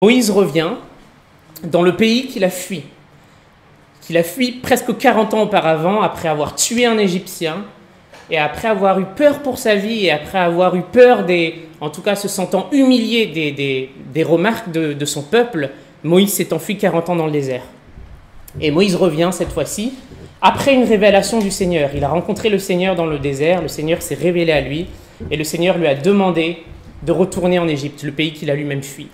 Moïse revient dans le pays qu'il a fui presque 40 ans auparavant, après avoir tué un Égyptien, et après avoir eu peur pour sa vie, et après avoir eu peur, en tout cas se sentant humilié des remarques de son peuple. Moïse s'est enfui 40 ans dans le désert. Et Moïse revient cette fois-ci, après une révélation du Seigneur. Il a rencontré le Seigneur dans le désert, le Seigneur s'est révélé à lui, et le Seigneur lui a demandé de retourner en Égypte, le pays qu'il a lui-même fui.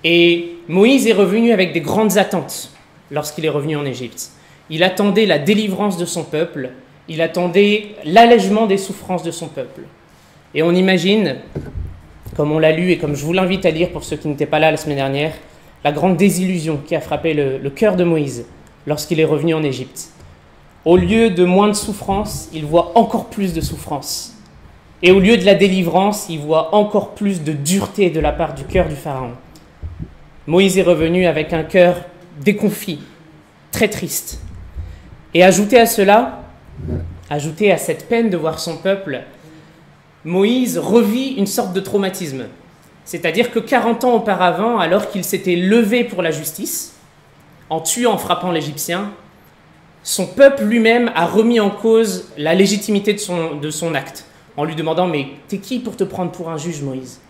Et Moïse est revenu avec des grandes attentes lorsqu'il est revenu en Égypte. Il attendait la délivrance de son peuple, il attendait l'allègement des souffrances de son peuple. Et on imagine, comme on l'a lu et comme je vous l'invite à lire pour ceux qui n'étaient pas là la semaine dernière, la grande désillusion qui a frappé le cœur de Moïse lorsqu'il est revenu en Égypte. Au lieu de moins de souffrance, il voit encore plus de souffrance. Et au lieu de la délivrance, il voit encore plus de dureté de la part du cœur du Pharaon. Moïse est revenu avec un cœur déconfit, très triste. Et ajouté à cela, ajouté à cette peine de voir son peuple, Moïse revit une sorte de traumatisme. C'est-à-dire que 40 ans auparavant, alors qu'il s'était levé pour la justice, en tuant, en frappant l'Égyptien, son peuple lui-même a remis en cause la légitimité de son acte, en lui demandant « Mais t'es qui pour te prendre pour un juge, Moïse ?»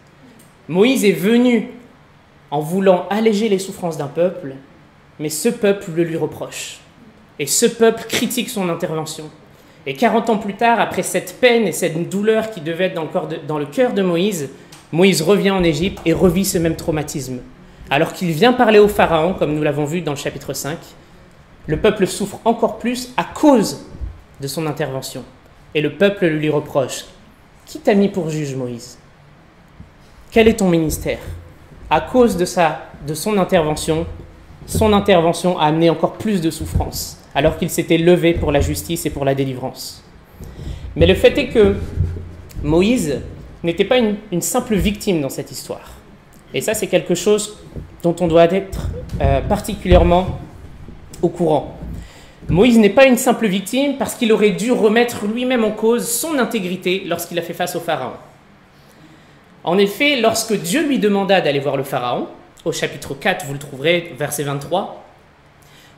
Moïse est venu en voulant alléger les souffrances d'un peuple, mais ce peuple le lui reproche. Et ce peuple critique son intervention. Et 40 ans plus tard, après cette peine et cette douleur qui devait être dans le cœur de Moïse, Moïse revient en Égypte et revit ce même traumatisme. Alors qu'il vient parler au Pharaon, comme nous l'avons vu dans le chapitre 5, le peuple souffre encore plus à cause de son intervention. Et le peuple lui reproche. Qui t'a mis pour juge, Moïse? Quel est ton ministère? À cause de son intervention a amené encore plus de souffrance, alors qu'il s'était levé pour la justice et pour la délivrance. Mais le fait est que Moïse n'était pas une simple victime dans cette histoire. Et ça, c'est quelque chose dont on doit être particulièrement au courant. Moïse n'est pas une simple victime parce qu'il aurait dû remettre lui-même en cause son intégrité lorsqu'il a fait face au Pharaon. En effet, lorsque Dieu lui demanda d'aller voir le Pharaon, au chapitre 4, vous le trouverez, verset 23,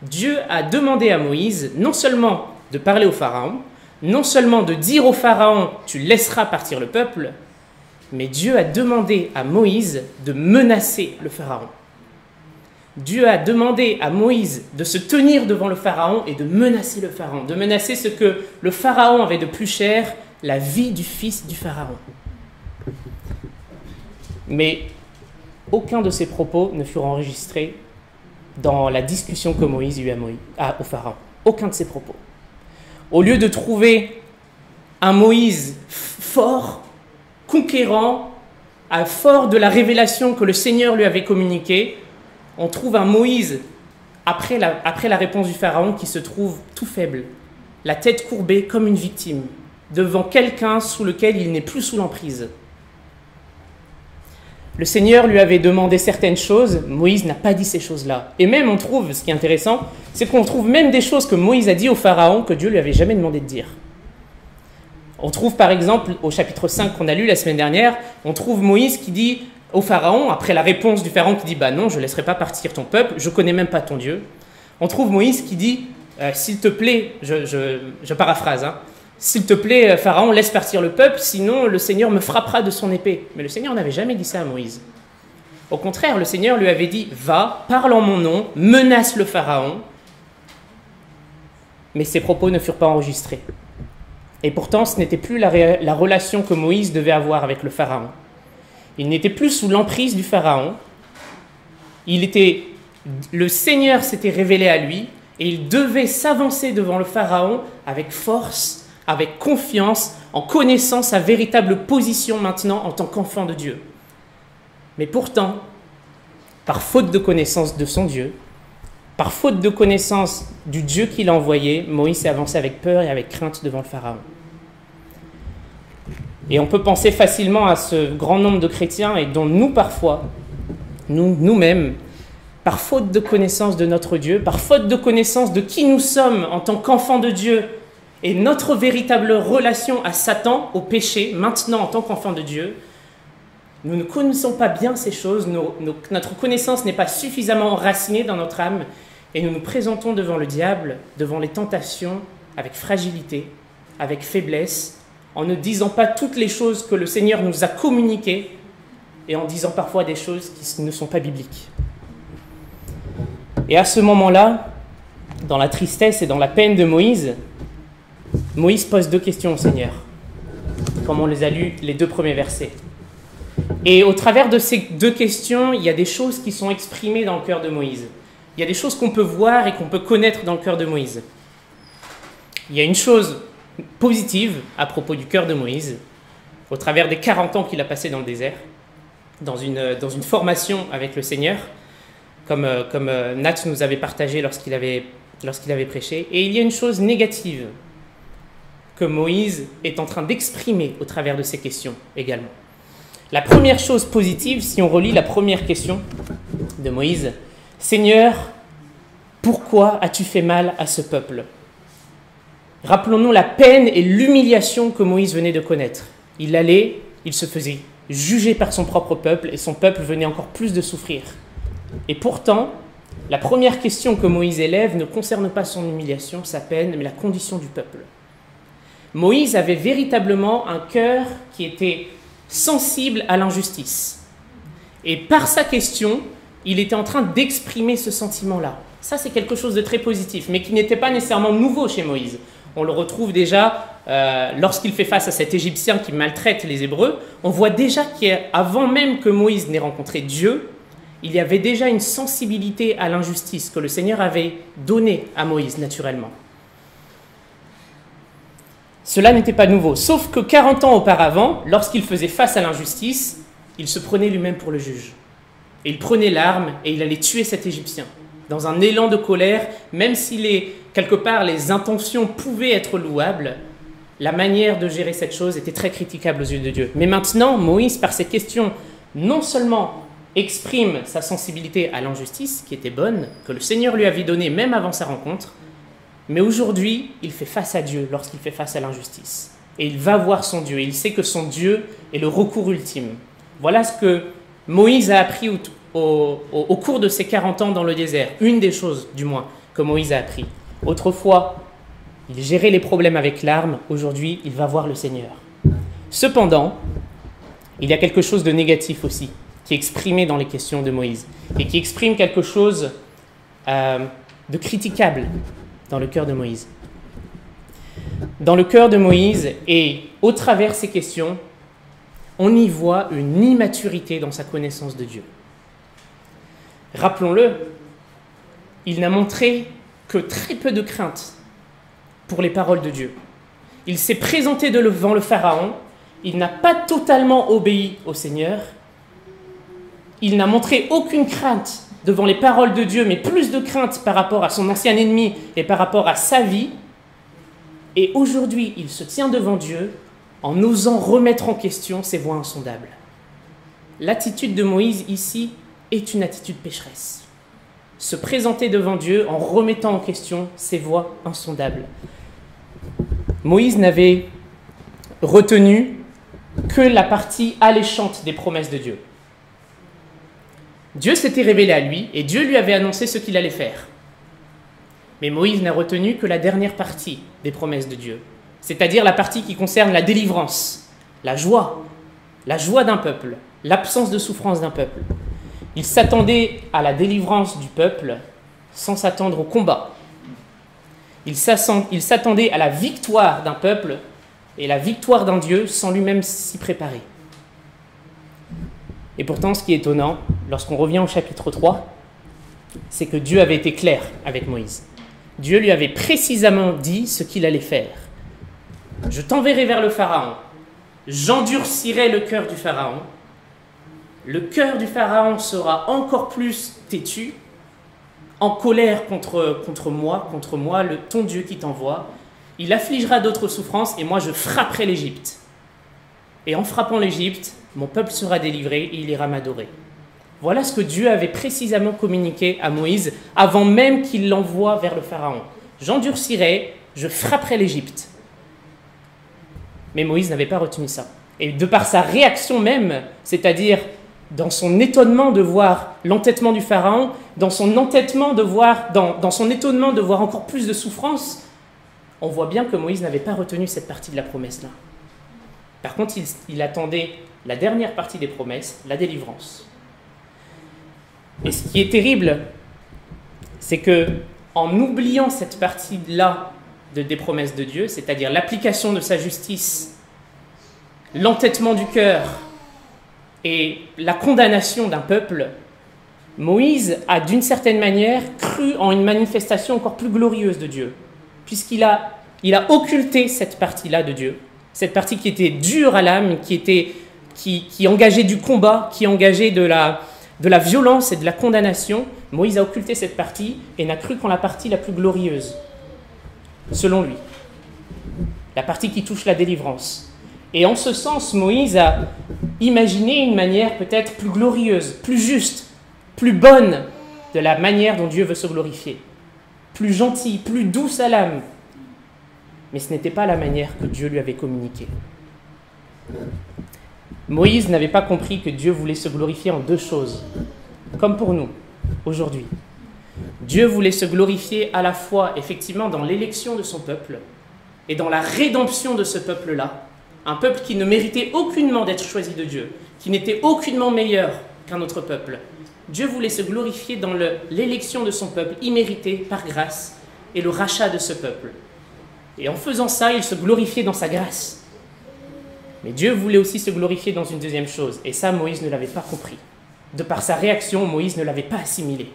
Dieu a demandé à Moïse non seulement de parler au Pharaon, non seulement de dire au Pharaon « tu laisseras partir le peuple », mais Dieu a demandé à Moïse de menacer le Pharaon. Dieu a demandé à Moïse de se tenir devant le Pharaon et de menacer le Pharaon, de menacer ce que le Pharaon avait de plus cher, la vie du fils du Pharaon. Mais aucun de ces propos ne furent enregistrés dans la discussion que Moïse eut au Pharaon. Aucun de ces propos. Au lieu de trouver un Moïse fort, conquérant, fort de la révélation que le Seigneur lui avait communiquée, on trouve un Moïse, après la réponse du Pharaon, qui se trouve tout faible, la tête courbée comme une victime, devant quelqu'un sous lequel il n'est plus sous l'emprise. Le Seigneur lui avait demandé certaines choses, Moïse n'a pas dit ces choses-là. Et même on trouve, ce qui est intéressant, c'est qu'on trouve même des choses que Moïse a dit au Pharaon que Dieu lui avait jamais demandé de dire. On trouve par exemple, au chapitre 5 qu'on a lu la semaine dernière, on trouve Moïse qui dit au Pharaon, après la réponse du Pharaon qui dit « Bah non, je ne laisserai pas partir ton peuple, je ne connais même pas ton Dieu ». On trouve Moïse qui dit « S'il te plaît, je paraphrase, hein, s'il te plaît, Pharaon, laisse partir le peuple, sinon le Seigneur me frappera de son épée. » Mais le Seigneur n'avait jamais dit ça à Moïse. Au contraire, le Seigneur lui avait dit « Va, parle en mon nom, menace le Pharaon. » Mais ses propos ne furent pas enregistrés. Et pourtant, ce n'était plus la relation que Moïse devait avoir avec le Pharaon. Il n'était plus sous l'emprise du Pharaon. Le Seigneur s'était révélé à lui et il devait s'avancer devant le Pharaon avec force, avec confiance, en connaissant sa véritable position maintenant en tant qu'enfant de Dieu. Mais pourtant, par faute de connaissance de son Dieu, par faute de connaissance du Dieu qu'il a envoyé, Moïse s'est avancé avec peur et avec crainte devant le Pharaon. Et on peut penser facilement à ce grand nombre de chrétiens et dont nous parfois, nous-mêmes, par faute de connaissance de notre Dieu, par faute de connaissance de qui nous sommes en tant qu'enfants de Dieu, et notre véritable relation à Satan, au péché, maintenant en tant qu'enfant de Dieu, Nous ne connaissons pas bien ces choses, notre connaissance n'est pas suffisamment enracinée dans notre âme, et nous nous présentons devant le diable, devant les tentations, avec fragilité, avec faiblesse, en ne disant pas toutes les choses que le Seigneur nous a communiquées, et en disant parfois des choses qui ne sont pas bibliques. Et à ce moment-là, dans la tristesse et dans la peine de Moïse, Moïse pose 2 questions au Seigneur, comme on les a lus les 2 premiers versets. Et au travers de ces 2 questions, il y a des choses qui sont exprimées dans le cœur de Moïse. Il y a des choses qu'on peut voir et qu'on peut connaître dans le cœur de Moïse. Il y a une chose positive à propos du cœur de Moïse, au travers des 40 ans qu'il a passé dans le désert, dans une formation avec le Seigneur, comme Nat nous avait partagé lorsqu'il avait prêché. Et il y a une chose négative que Moïse est en train d'exprimer au travers de ces questions également. La première chose positive, si on relit la première question de Moïse, « Seigneur, pourquoi as-tu fait mal à ce peuple ?» Rappelons-nous la peine et l'humiliation que Moïse venait de connaître. Il se faisait juger par son propre peuple et son peuple venait encore plus de souffrir. Et pourtant, la première question que Moïse élève ne concerne pas son humiliation, sa peine, mais la condition du peuple. Moïse avait véritablement un cœur qui était sensible à l'injustice. Et par sa question, il était en train d'exprimer ce sentiment-là. Ça, c'est quelque chose de très positif, mais qui n'était pas nécessairement nouveau chez Moïse. On le retrouve déjà lorsqu'il fait face à cet Égyptien qui maltraite les Hébreux. On voit déjà qu'avant même que Moïse n'ait rencontré Dieu, il y avait déjà une sensibilité à l'injustice que le Seigneur avait donnée à Moïse naturellement. Cela n'était pas nouveau, sauf que 40 ans auparavant, lorsqu'il faisait face à l'injustice, il se prenait lui-même pour le juge. Et il prenait l'arme et il allait tuer cet Égyptien. Dans un élan de colère, même si quelque part les intentions pouvaient être louables, la manière de gérer cette chose était très critiquable aux yeux de Dieu. Mais maintenant, Moïse, par ses questions, non seulement exprime sa sensibilité à l'injustice, qui était bonne, que le Seigneur lui avait donnée même avant sa rencontre, mais aujourd'hui, il fait face à Dieu lorsqu'il fait face à l'injustice. Et il va voir son Dieu. Il sait que son Dieu est le recours ultime. Voilà ce que Moïse a appris au cours de ses 40 ans dans le désert. Une des choses, du moins, que Moïse a appris. Autrefois, il gérait les problèmes avec l'arme. Aujourd'hui, il va voir le Seigneur. Cependant, il y a quelque chose de négatif aussi, qui est exprimé dans les questions de Moïse, et qui exprime quelque chose de critiquable dans le cœur de Moïse. Dans le cœur de Moïse, et au travers ces questions, on y voit une immaturité dans sa connaissance de Dieu. Rappelons-le, il n'a montré que très peu de crainte pour les paroles de Dieu. Il s'est présenté devant le Pharaon, il n'a pas totalement obéi au Seigneur, il n'a montré aucune crainte devant les paroles de Dieu, mais plus de crainte par rapport à son ancien ennemi et par rapport à sa vie. Et aujourd'hui, il se tient devant Dieu en osant remettre en question ses voies insondables. L'attitude de Moïse ici est une attitude pécheresse. Se présenter devant Dieu en remettant en question ses voies insondables. Moïse n'avait retenu que la partie alléchante des promesses de Dieu. Dieu s'était révélé à lui et Dieu lui avait annoncé ce qu'il allait faire. Mais Moïse n'a retenu que la dernière partie des promesses de Dieu, c'est-à-dire la partie qui concerne la délivrance, la joie d'un peuple, l'absence de souffrance d'un peuple. Il s'attendait à la délivrance du peuple sans s'attendre au combat. Il s'attendait à la victoire d'un peuple et la victoire d'un Dieu sans lui-même s'y préparer. Et pourtant, ce qui est étonnant, lorsqu'on revient au chapitre 3, c'est que Dieu avait été clair avec Moïse. Dieu lui avait précisément dit ce qu'il allait faire. Je t'enverrai vers le Pharaon, j'endurcirai le cœur du Pharaon, le cœur du Pharaon sera encore plus têtu, en colère contre moi, ton Dieu qui t'envoie, il affligera d'autres souffrances et moi je frapperai l'Égypte. Et en frappant l'Égypte, mon peuple sera délivré et il ira m'adorer. Voilà ce que Dieu avait précisément communiqué à Moïse avant même qu'il l'envoie vers le Pharaon. J'endurcirai, je frapperai l'Égypte. Mais Moïse n'avait pas retenu ça. Et de par sa réaction même, c'est-à-dire dans son étonnement de voir l'entêtement du Pharaon, dans son étonnement de voir encore plus de souffrance, on voit bien que Moïse n'avait pas retenu cette partie de la promesse-là. Par contre, il attendait la dernière partie des promesses, la délivrance. Et ce qui est terrible, c'est que en oubliant cette partie-là des promesses de Dieu, c'est-à-dire l'application de sa justice, l'entêtement du cœur et la condamnation d'un peuple, Moïse a d'une certaine manière cru en une manifestation encore plus glorieuse de Dieu, puisqu'il a occulté cette partie-là de Dieu, cette partie qui était dure à l'âme, qui engageait du combat, qui engageait de la violence et de la condamnation. Moïse a occulté cette partie et n'a cru qu'en la partie la plus glorieuse, selon lui, la partie qui touche la délivrance. Et en ce sens, Moïse a imaginé une manière peut-être plus glorieuse, plus juste, plus bonne de la manière dont Dieu veut se glorifier, plus gentille, plus douce à l'âme. Mais ce n'était pas la manière que Dieu lui avait communiquée. Moïse n'avait pas compris que Dieu voulait se glorifier en deux choses, comme pour nous, aujourd'hui. Dieu voulait se glorifier à la fois, effectivement, dans l'élection de son peuple et dans la rédemption de ce peuple-là, un peuple qui ne méritait aucunement d'être choisi de Dieu, qui n'était aucunement meilleur qu'un autre peuple. Dieu voulait se glorifier dans l'élection de son peuple, imméritée par grâce, et le rachat de ce peuple. Et en faisant ça, il se glorifiait dans sa grâce. Mais Dieu voulait aussi se glorifier dans une deuxième chose, et ça, Moïse ne l'avait pas compris. De par sa réaction, Moïse ne l'avait pas assimilé.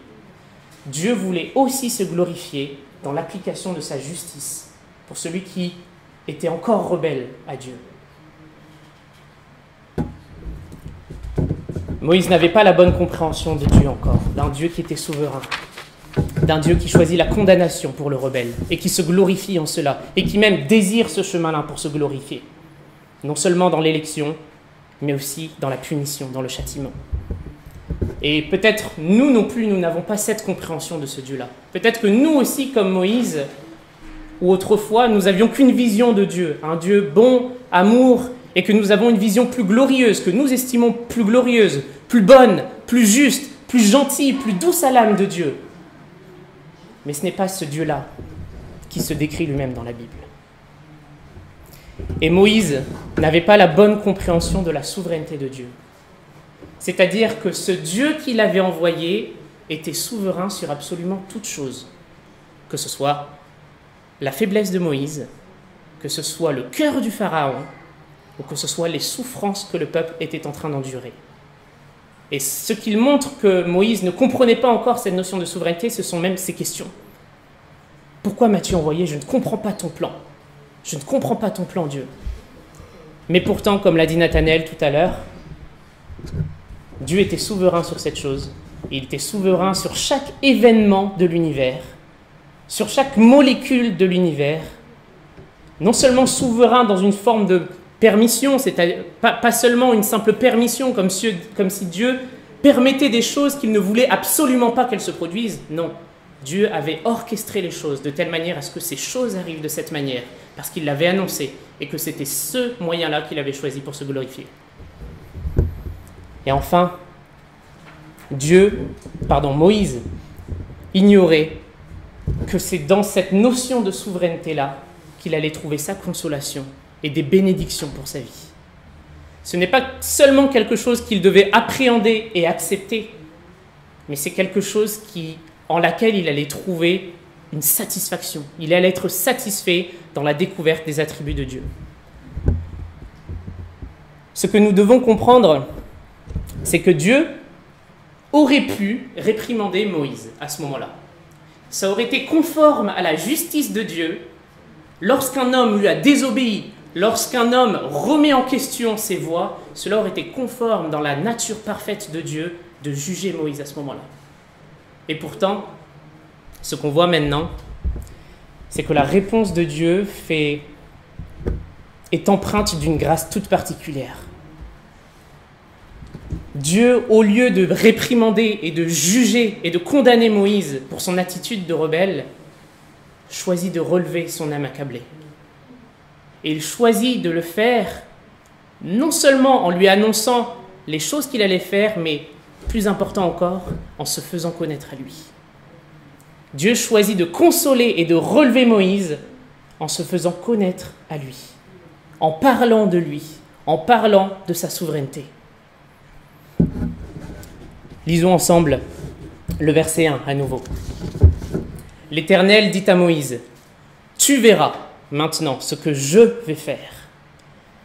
Dieu voulait aussi se glorifier dans l'application de sa justice pour celui qui était encore rebelle à Dieu. Moïse n'avait pas la bonne compréhension de Dieu encore, d'un Dieu qui était souverain, d'un Dieu qui choisit la condamnation pour le rebelle et qui se glorifie en cela et qui même désire ce chemin-là pour se glorifier, non seulement dans l'élection, mais aussi dans la punition, dans le châtiment. Et peut-être nous non plus, nous n'avons pas cette compréhension de ce Dieu-là. Peut-être que nous aussi, comme Moïse, ou autrefois, nous n'avions qu'une vision de Dieu, un Dieu bon, amour, et que nous avons une vision plus glorieuse, que nous estimons plus glorieuse, plus bonne, plus juste, plus gentille, plus douce à l'âme de Dieu. Mais ce n'est pas ce Dieu-là qui se décrit lui-même dans la Bible. Et Moïse n'avait pas la bonne compréhension de la souveraineté de Dieu. C'est-à-dire que ce Dieu qu'il avait envoyé était souverain sur absolument toute chose, que ce soit la faiblesse de Moïse, que ce soit le cœur du Pharaon, ou que ce soit les souffrances que le peuple était en train d'endurer. Et ce qu'il montre que Moïse ne comprenait pas encore cette notion de souveraineté, ce sont même ces questions. Pourquoi m'as-tu envoyé? Je ne comprends pas ton plan. Je ne comprends pas ton plan, Dieu. Mais pourtant, comme l'a dit Nathanaël tout à l'heure, Dieu était souverain sur cette chose. Il était souverain sur chaque événement de l'univers, sur chaque molécule de l'univers. Non seulement souverain dans une forme de permission, c'est-à-dire pas seulement une simple permission comme si Dieu permettait des choses qu'il ne voulait absolument pas qu'elles se produisent. Non, Dieu avait orchestré les choses de telle manière à ce que ces choses arrivent de cette manière, parce qu'il l'avait annoncé et que c'était ce moyen-là qu'il avait choisi pour se glorifier. Et enfin, Moïse ignorait que c'est dans cette notion de souveraineté-là qu'il allait trouver sa consolation et des bénédictions pour sa vie. Ce n'est pas seulement quelque chose qu'il devait appréhender et accepter, mais c'est quelque chose en laquelle il allait trouver une satisfaction. Il allait être satisfait dans la découverte des attributs de Dieu. Ce que nous devons comprendre, c'est que Dieu aurait pu réprimander Moïse à ce moment-là. Ça aurait été conforme à la justice de Dieu lorsqu'un homme lui a désobéi, lorsqu'un homme remet en question ses voies, cela aurait été conforme dans la nature parfaite de Dieu de juger Moïse à ce moment-là. Et pourtant, ce qu'on voit maintenant, c'est que la réponse de Dieu est empreinte d'une grâce toute particulière. Dieu, au lieu de réprimander et de juger et de condamner Moïse pour son attitude de rebelle, choisit de relever son âme accablée. Et il choisit de le faire non seulement en lui annonçant les choses qu'il allait faire, mais plus important encore, en se faisant connaître à lui. Dieu choisit de consoler et de relever Moïse en se faisant connaître à lui, en parlant de lui, en parlant de sa souveraineté. Lisons ensemble le verset 1 à nouveau. L'Éternel dit à Moïse, « Tu verras maintenant ce que je vais faire.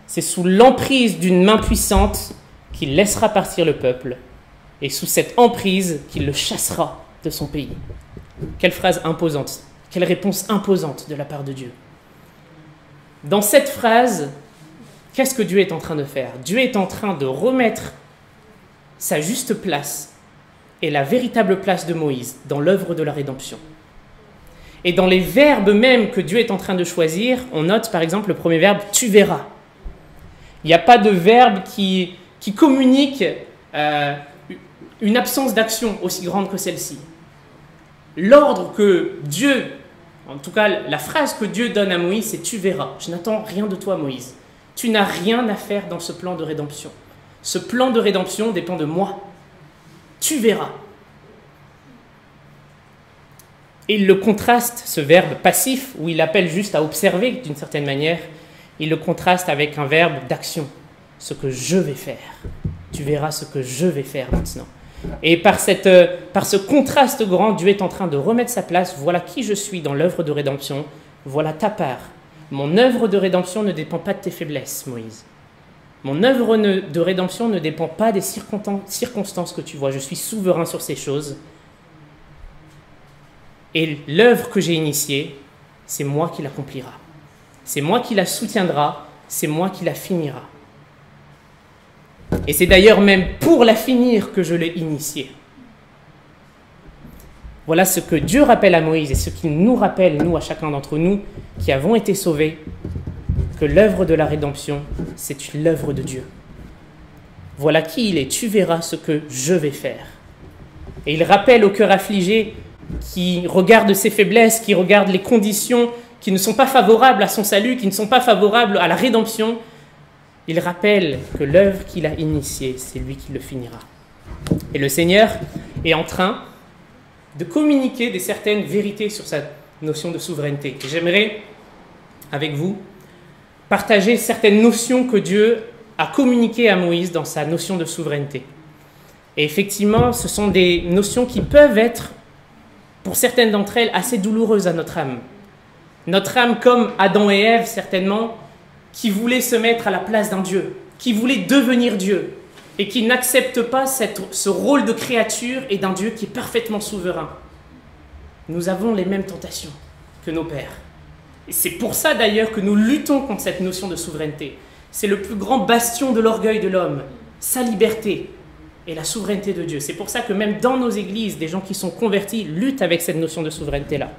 C'est sous l'emprise d'une main puissante qu'il laissera partir le peuple, et sous cette emprise qu'il le chassera de son pays. » Quelle phrase imposante, quelle réponse imposante de la part de Dieu. Dans cette phrase, qu'est-ce que Dieu est en train de faire? Dieu est en train de remettre sa juste place et la véritable place de Moïse dans l'œuvre de la rédemption. Et dans les verbes même que Dieu est en train de choisir, on note par exemple le premier verbe « tu verras ». Il n'y a pas de verbe qui communique une absence d'action aussi grande que celle-ci. L'ordre que Dieu, en tout cas la phrase que Dieu donne à Moïse, c'est « tu verras ». Je n'attends rien de toi, Moïse. Tu n'as rien à faire dans ce plan de rédemption. Ce plan de rédemption dépend de moi. Tu verras. Et il le contraste, ce verbe passif, où il appelle juste à observer d'une certaine manière, il le contraste avec un verbe d'action. Ce que je vais faire. Tu verras ce que je vais faire maintenant. Et par ce contraste grand, Dieu est en train de remettre sa place. Voilà qui je suis dans l'œuvre de rédemption. Voilà ta part. Mon œuvre de rédemption ne dépend pas de tes faiblesses, Moïse. Mon œuvre de rédemption ne dépend pas des circonstances que tu vois. Je suis souverain sur ces choses. Et l'œuvre que j'ai initiée, c'est moi qui l'accomplira. C'est moi qui la soutiendra. C'est moi qui la finira. Et c'est d'ailleurs même pour la finir que je l'ai initiée. Voilà ce que Dieu rappelle à Moïse et ce qu'il nous rappelle, nous, à chacun d'entre nous, qui avons été sauvés, que l'œuvre de la rédemption, c'est l'œuvre de Dieu. Voilà qui il est, tu verras ce que je vais faire. Et il rappelle au cœur affligé, qui regarde ses faiblesses, qui regarde les conditions qui ne sont pas favorables à son salut, qui ne sont pas favorables à la rédemption, il rappelle que l'œuvre qu'il a initiée, c'est lui qui le finira. Et le Seigneur est en train de communiquer certaines vérités sur sa notion de souveraineté. Et j'aimerais, avec vous, partager certaines notions que Dieu a communiquées à Moïse dans sa notion de souveraineté. Et effectivement, ce sont des notions qui peuvent être, pour certaines d'entre elles, assez douloureuses à notre âme. Notre âme, comme Adam et Ève, certainement, qui voulait se mettre à la place d'un Dieu, qui voulait devenir Dieu, et qui n'accepte pas ce rôle de créature et d'un Dieu qui est parfaitement souverain. Nous avons les mêmes tentations que nos pères. Et c'est pour ça d'ailleurs que nous luttons contre cette notion de souveraineté. C'est le plus grand bastion de l'orgueil de l'homme, sa liberté et la souveraineté de Dieu. C'est pour ça que même dans nos églises, des gens qui sont convertis luttent avec cette notion de souveraineté-là.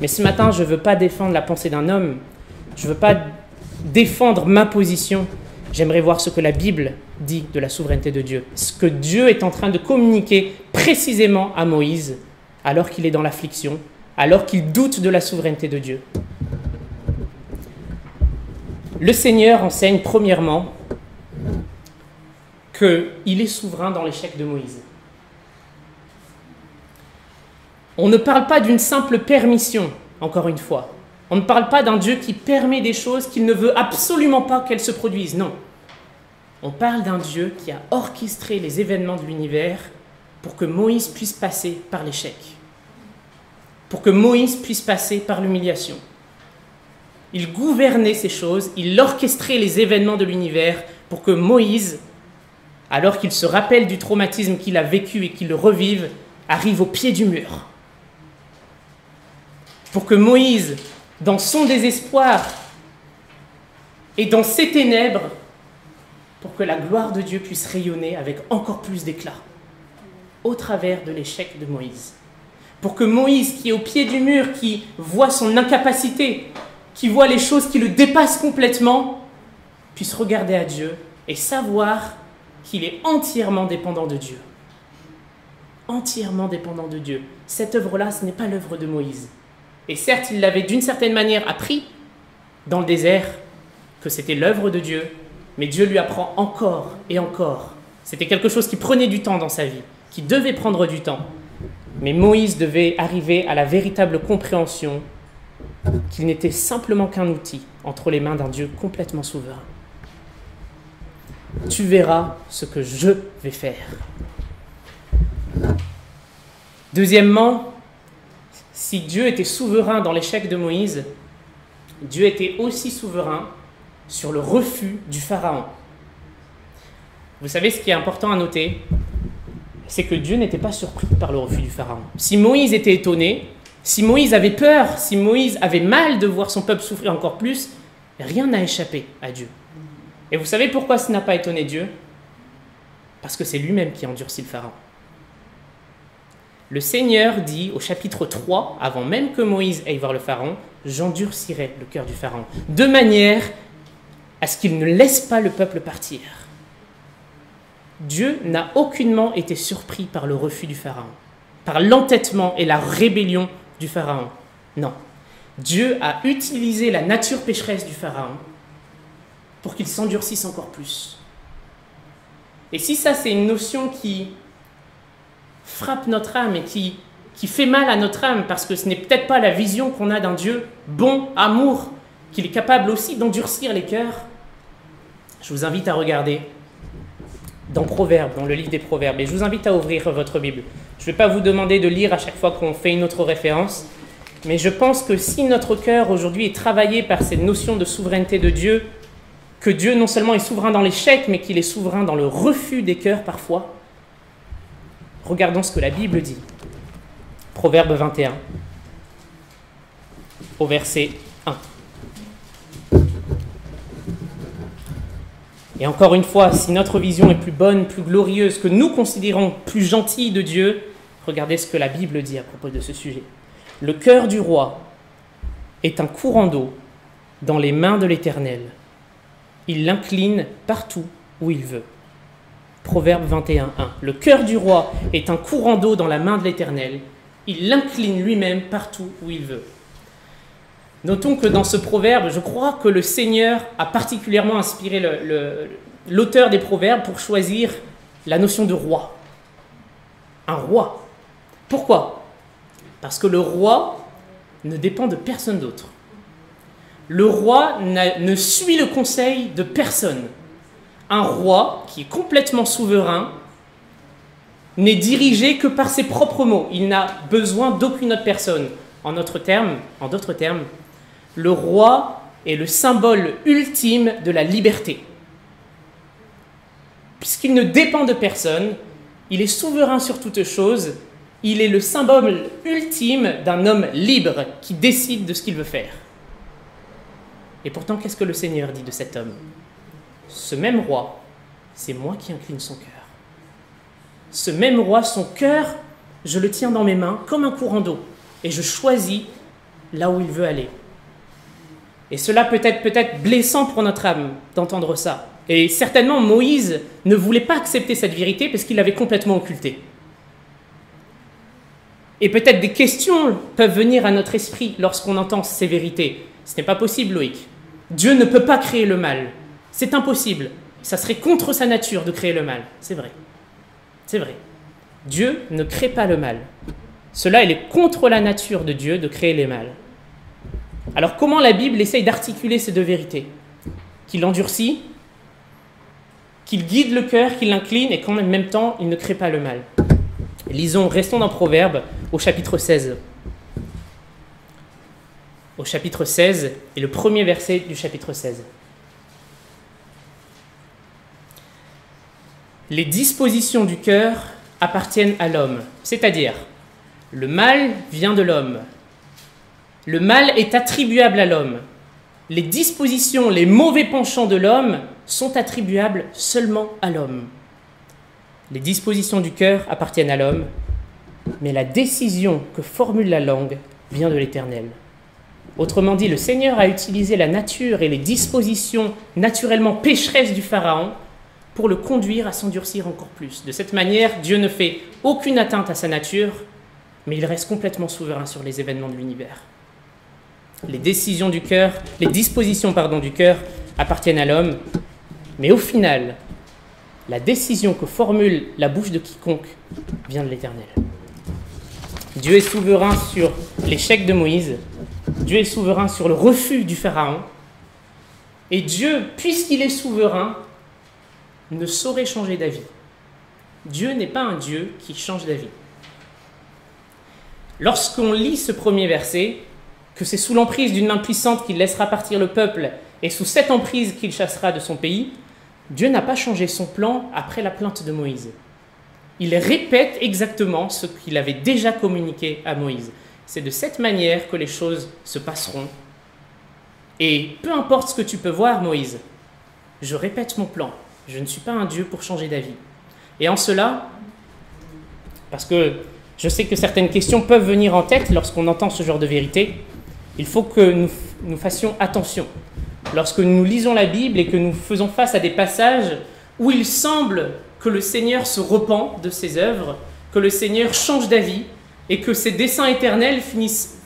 Mais ce matin, je ne veux pas défendre la pensée d'un homme, je ne veux pas défendre ma position, j'aimerais voir ce que la Bible dit de la souveraineté de Dieu. Ce que Dieu est en train de communiquer précisément à Moïse, alors qu'il est dans l'affliction, alors qu'il doute de la souveraineté de Dieu. Le Seigneur enseigne premièrement qu'il est souverain dans l'échec de Moïse. On ne parle pas d'une simple permission, encore une fois. On ne parle pas d'un Dieu qui permet des choses qu'il ne veut absolument pas qu'elles se produisent, non. On parle d'un Dieu qui a orchestré les événements de l'univers pour que Moïse puisse passer par l'échec, pour que Moïse puisse passer par l'humiliation. Il gouvernait ces choses, il orchestrait les événements de l'univers pour que Moïse, alors qu'il se rappelle du traumatisme qu'il a vécu et qu'il le revive, arrive au pied du mur. Pour que Moïse, dans son désespoir et dans ses ténèbres, pour que la gloire de Dieu puisse rayonner avec encore plus d'éclat au travers de l'échec de Moïse. Pour que Moïse, qui est au pied du mur, qui voit son incapacité, qui voit les choses qui le dépassent complètement, puisse regarder à Dieu et savoir qu'il est entièrement dépendant de Dieu. Entièrement dépendant de Dieu. Cette œuvre-là, ce n'est pas l'œuvre de Moïse. Et certes, il l'avait d'une certaine manière appris dans le désert, que c'était l'œuvre de Dieu, mais Dieu lui apprend encore et encore. C'était quelque chose qui prenait du temps dans sa vie, qui devait prendre du temps. Mais Moïse devait arriver à la véritable compréhension qu'il n'était simplement qu'un outil entre les mains d'un Dieu complètement souverain. Tu verras ce que je vais faire. Deuxièmement, si Dieu était souverain dans l'échec de Moïse, Dieu était aussi souverain sur le refus du Pharaon. Vous savez, ce qui est important à noter, c'est que Dieu n'était pas surpris par le refus du Pharaon. Si Moïse était étonné, si Moïse avait peur, si Moïse avait mal de voir son peuple souffrir encore plus, rien n'a échappé à Dieu. Et vous savez pourquoi ce n'a pas étonné Dieu? Parce que c'est lui-même qui a endurci le Pharaon. Le Seigneur dit au chapitre 3, avant même que Moïse aille voir le Pharaon, « J'endurcirai le cœur du Pharaon, de manière à ce qu'il ne laisse pas le peuple partir. » Dieu n'a aucunement été surpris par le refus du Pharaon, par l'entêtement et la rébellion du Pharaon. Non, Dieu a utilisé la nature pécheresse du Pharaon pour qu'il s'endurcisse encore plus. Et si ça, c'est une notion qui frappe notre âme et qui fait mal à notre âme, parce que ce n'est peut-être pas la vision qu'on a d'un Dieu bon, amour, qu'il est capable aussi d'endurcir les cœurs, je vous invite à regarder dans Proverbes, dans le livre des Proverbes, et je vous invite à ouvrir votre Bible. Je ne vais pas vous demander de lire à chaque fois qu'on fait une autre référence, mais je pense que si notre cœur aujourd'hui est travaillé par cette notion de souveraineté de Dieu, que Dieu non seulement est souverain dans l'échec, mais qu'il est souverain dans le refus des cœurs parfois, regardons ce que la Bible dit. Proverbe 21, au verset 1. Et encore une fois, si notre vision est plus bonne, plus glorieuse, que nous considérons plus gentille de Dieu, regardez ce que la Bible dit à propos de ce sujet. Le cœur du roi est un courant d'eau dans les mains de l'Éternel. Il l'incline partout où il veut. Proverbe 21, 1. Le cœur du roi est un courant d'eau dans la main de l'Éternel. Il l'incline lui-même partout où il veut. Notons que dans ce proverbe, je crois que le Seigneur a particulièrement inspiré l'auteur des proverbes pour choisir la notion de roi. Un roi. Pourquoi? Parce que le roi ne dépend de personne d'autre. Le roi ne suit le conseil de personne. Un roi qui est complètement souverain n'est dirigé que par ses propres mots. Il n'a besoin d'aucune autre personne. En d'autres termes, le roi est le symbole ultime de la liberté. Puisqu'il ne dépend de personne, il est souverain sur toute chose, il est le symbole ultime d'un homme libre qui décide de ce qu'il veut faire. Et pourtant, qu'est-ce que le Seigneur dit de cet homme? Ce même roi, c'est moi qui incline son cœur. Ce même roi, son cœur, je le tiens dans mes mains comme un courant d'eau et je choisis là où il veut aller. Et cela peut être blessant pour notre âme d'entendre ça. Et certainement, Moïse ne voulait pas accepter cette vérité parce qu'il l'avait complètement occultée. Et peut-être des questions peuvent venir à notre esprit lorsqu'on entend ces vérités. Ce n'est pas possible, Loïc. Dieu ne peut pas créer le mal. C'est impossible. Ça serait contre sa nature de créer le mal. C'est vrai. C'est vrai. Dieu ne crée pas le mal. Cela, il est contre la nature de Dieu de créer le mal. Alors comment la Bible essaye d'articuler ces deux vérités? Qu'il endurcit, qu'il guide le cœur, qu'il l'incline et qu'en même temps, il ne crée pas le mal. Restons dans Proverbes au chapitre 16. Au chapitre 16 et le premier verset du chapitre 16. Les dispositions du cœur appartiennent à l'homme, c'est-à-dire le mal vient de l'homme. Le mal est attribuable à l'homme. Les dispositions, les mauvais penchants de l'homme sont attribuables seulement à l'homme. Les dispositions du cœur appartiennent à l'homme, mais la décision que formule la langue vient de l'Éternel. Autrement dit, le Seigneur a utilisé la nature et les dispositions naturellement pécheresses du Pharaon pour le conduire à s'endurcir encore plus. De cette manière, Dieu ne fait aucune atteinte à sa nature, mais il reste complètement souverain sur les événements de l'univers. Les dispositions du cœur appartiennent à l'homme, Mais au final, la décision que formule la bouche de quiconque vient de l'Éternel. Dieu est souverain sur l'échec de Moïse. Dieu est souverain sur le refus du Pharaon. Et Dieu, puisqu'il est souverain, ne saurait changer d'avis. Dieu n'est pas un Dieu qui change d'avis. Lorsqu'on lit ce premier verset, que c'est sous l'emprise d'une main puissante qu'il laissera partir le peuple et sous cette emprise qu'il chassera de son pays, Dieu n'a pas changé son plan après la plainte de Moïse. Il répète exactement ce qu'il avait déjà communiqué à Moïse. C'est de cette manière que les choses se passeront. Et peu importe ce que tu peux voir, Moïse, je répète mon plan. Je ne suis pas un Dieu pour changer d'avis. Et en cela, parce que je sais que certaines questions peuvent venir en tête lorsqu'on entend ce genre de vérité, il faut que nous fassions attention. Lorsque nous lisons la Bible et que nous faisons face à des passages où il semble que le Seigneur se repent de ses œuvres, que le Seigneur change d'avis et que ses desseins éternels finissent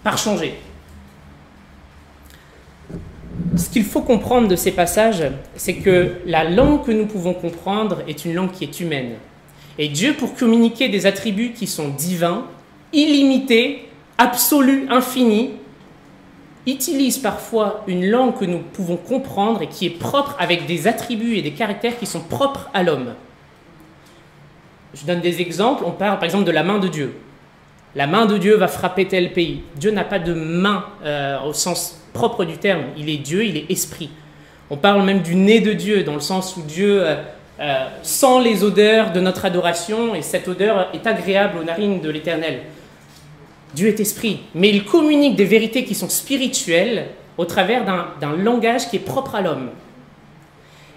par changer. Ce qu'il faut comprendre de ces passages, c'est que la langue que nous pouvons comprendre est une langue qui est humaine. Et Dieu, pour communiquer des attributs qui sont divins, illimités, absolus, infinis, utilise parfois une langue que nous pouvons comprendre et qui est propre avec des attributs et des caractères qui sont propres à l'homme. Je donne des exemples. On parle par exemple de la main de Dieu. La main de Dieu va frapper tel pays. Dieu n'a pas de main au sens propre du terme. Il est Dieu, il est esprit. On parle même du nez de Dieu, dans le sens où Dieu sent les odeurs de notre adoration et cette odeur est agréable aux narines de l'Éternel. Dieu est esprit, mais il communique des vérités qui sont spirituelles au travers d'un langage qui est propre à l'homme.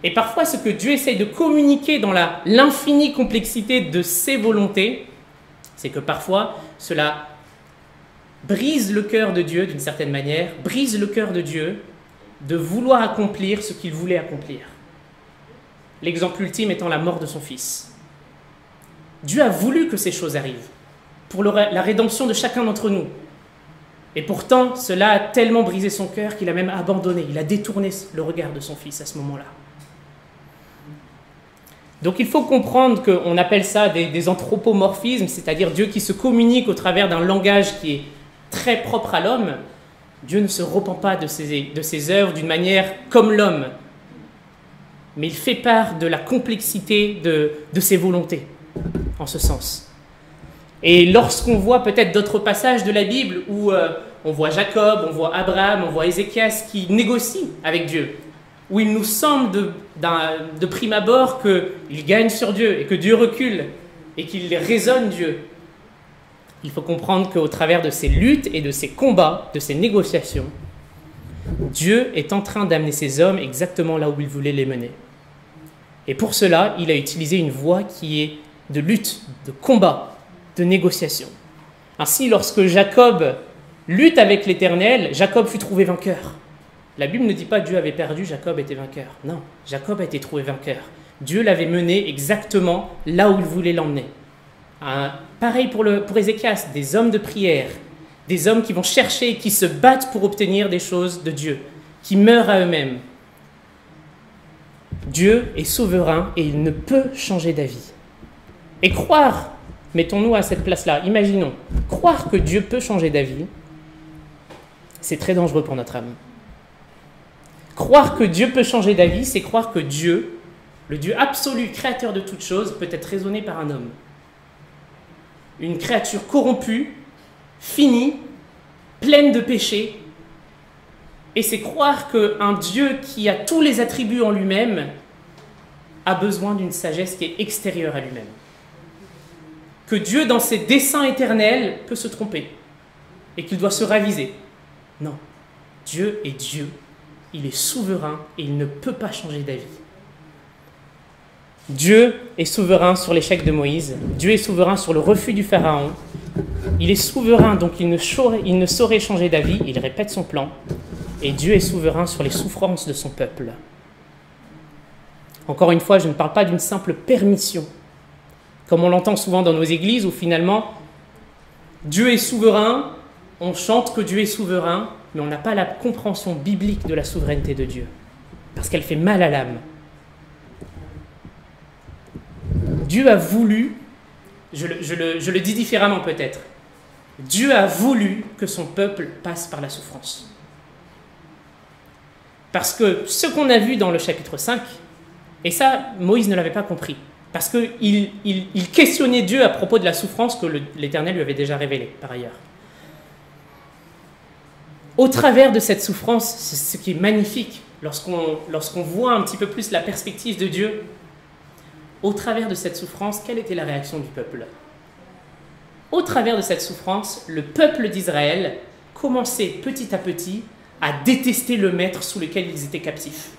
Et parfois, ce que Dieu essaye de communiquer dans l'infinie complexité de ses volontés, c'est que parfois, cela brise le cœur de Dieu d'une certaine manière, brise le cœur de Dieu de vouloir accomplir ce qu'il voulait accomplir. L'exemple ultime étant la mort de son fils. Dieu a voulu que ces choses arrivent pour la rédemption de chacun d'entre nous. Et pourtant, cela a tellement brisé son cœur qu'il a même abandonné, il a détourné le regard de son fils à ce moment-là. Donc il faut comprendre qu'on appelle ça des anthropomorphismes, c'est-à-dire Dieu qui se communique au travers d'un langage qui est très propre à l'homme. Dieu ne se repent pas de ses œuvres d'une manière comme l'homme, mais il fait part de la complexité de ses volontés, en ce sens. Et lorsqu'on voit peut-être d'autres passages de la Bible où on voit Jacob, on voit Abraham, on voit Ézéchias qui négocient avec Dieu, où il nous semble de prime abord qu'il gagne sur Dieu et que Dieu recule et qu'il raisonne Dieu, il faut comprendre qu'au travers de ces luttes et de ces combats, de ces négociations, Dieu est en train d'amener ces hommes exactement là où il voulait les mener. Et pour cela, il a utilisé une voie qui est de lutte, de combat, de négociation. Ainsi, lorsque Jacob lutte avec l'Éternel, Jacob fut trouvé vainqueur. La Bible ne dit pas Dieu avait perdu, Jacob était vainqueur. Non, Jacob a été trouvé vainqueur. Dieu l'avait mené exactement là où il voulait l'emmener. Pareil pour Ézéchias, des hommes de prière, des hommes qui vont chercher et qui se battent pour obtenir des choses de Dieu, qui meurent à eux-mêmes. Dieu est souverain et il ne peut changer d'avis. Et croire, mettons-nous à cette place-là, imaginons, croire que Dieu peut changer d'avis, c'est très dangereux pour notre âme. Croire que Dieu peut changer d'avis, c'est croire que Dieu, le Dieu absolu, créateur de toutes choses, peut être raisonné par un homme. Une créature corrompue, finie, pleine de péchés. Et c'est croire qu'un Dieu qui a tous les attributs en lui-même a besoin d'une sagesse qui est extérieure à lui-même. Que Dieu, dans ses desseins éternels, peut se tromper et qu'il doit se raviser. Non, Dieu est Dieu, il est souverain et il ne peut pas changer d'avis. Dieu est souverain sur l'échec de Moïse, Dieu est souverain sur le refus du Pharaon, il est souverain donc il ne saurait changer d'avis, il répète son plan, et Dieu est souverain sur les souffrances de son peuple. Encore une fois, je ne parle pas d'une simple permission, comme on l'entend souvent dans nos églises, où finalement, Dieu est souverain, on chante que Dieu est souverain, mais on n'a pas la compréhension biblique de la souveraineté de Dieu, parce qu'elle fait mal à l'âme. Dieu a voulu, je le dis différemment peut-être, Dieu a voulu que son peuple passe par la souffrance. Parce que ce qu'on a vu dans le chapitre 5, et ça, Moïse ne l'avait pas compris, parce qu'il questionnait Dieu à propos de la souffrance que l'Éternel lui avait déjà révélée, par ailleurs. Au travers de cette souffrance, c'est ce qui est magnifique, lorsqu'on voit un petit peu plus la perspective de Dieu, au travers de cette souffrance, quelle était la réaction du peuple ? Au travers de cette souffrance, le peuple d'Israël commençait petit à petit à détester le maître sous lequel ils étaient captifs.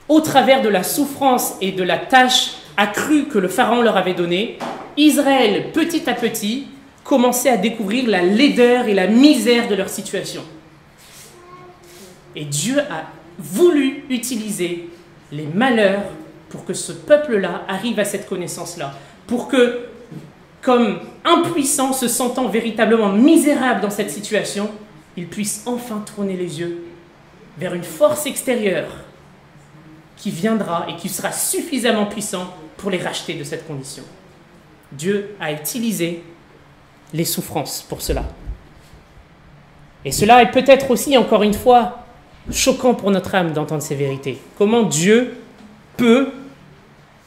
Au travers de la souffrance et de la tâche accrue que le Pharaon leur avait donnée, Israël, petit à petit, commençait à découvrir la laideur et la misère de leur situation. Et Dieu a voulu utiliser les malheurs pour que ce peuple-là arrive à cette connaissance-là, pour que, comme impuissant, se sentant véritablement misérable dans cette situation, ils puissent enfin tourner les yeux vers une force extérieure qui viendra et qui sera suffisamment puissant pour les racheter de cette condition. Dieu a utilisé les souffrances pour cela. Et cela est peut-être aussi, encore une fois, choquant pour notre âme d'entendre ces vérités. Comment Dieu peut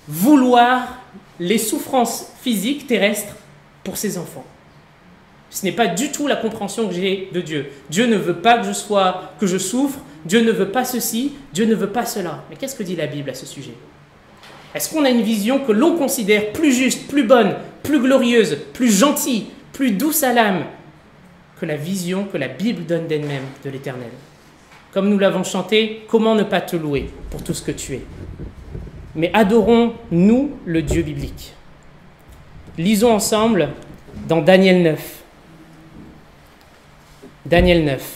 vouloir les souffrances physiques, terrestres, pour ses enfants. Ce n'est pas du tout la compréhension que j'ai de Dieu. Dieu ne veut pas que je souffre, Dieu ne veut pas ceci, Dieu ne veut pas cela. Mais qu'est-ce que dit la Bible à ce sujet ? Est-ce qu'on a une vision que l'on considère plus juste, plus bonne, plus glorieuse, plus gentille, plus douce à l'âme que la vision que la Bible donne d'elle-même de l'Éternel ? Comme nous l'avons chanté, comment ne pas te louer pour tout ce que tu es ? Mais adorons-nous le Dieu biblique. Lisons ensemble dans Daniel 9. Daniel 9.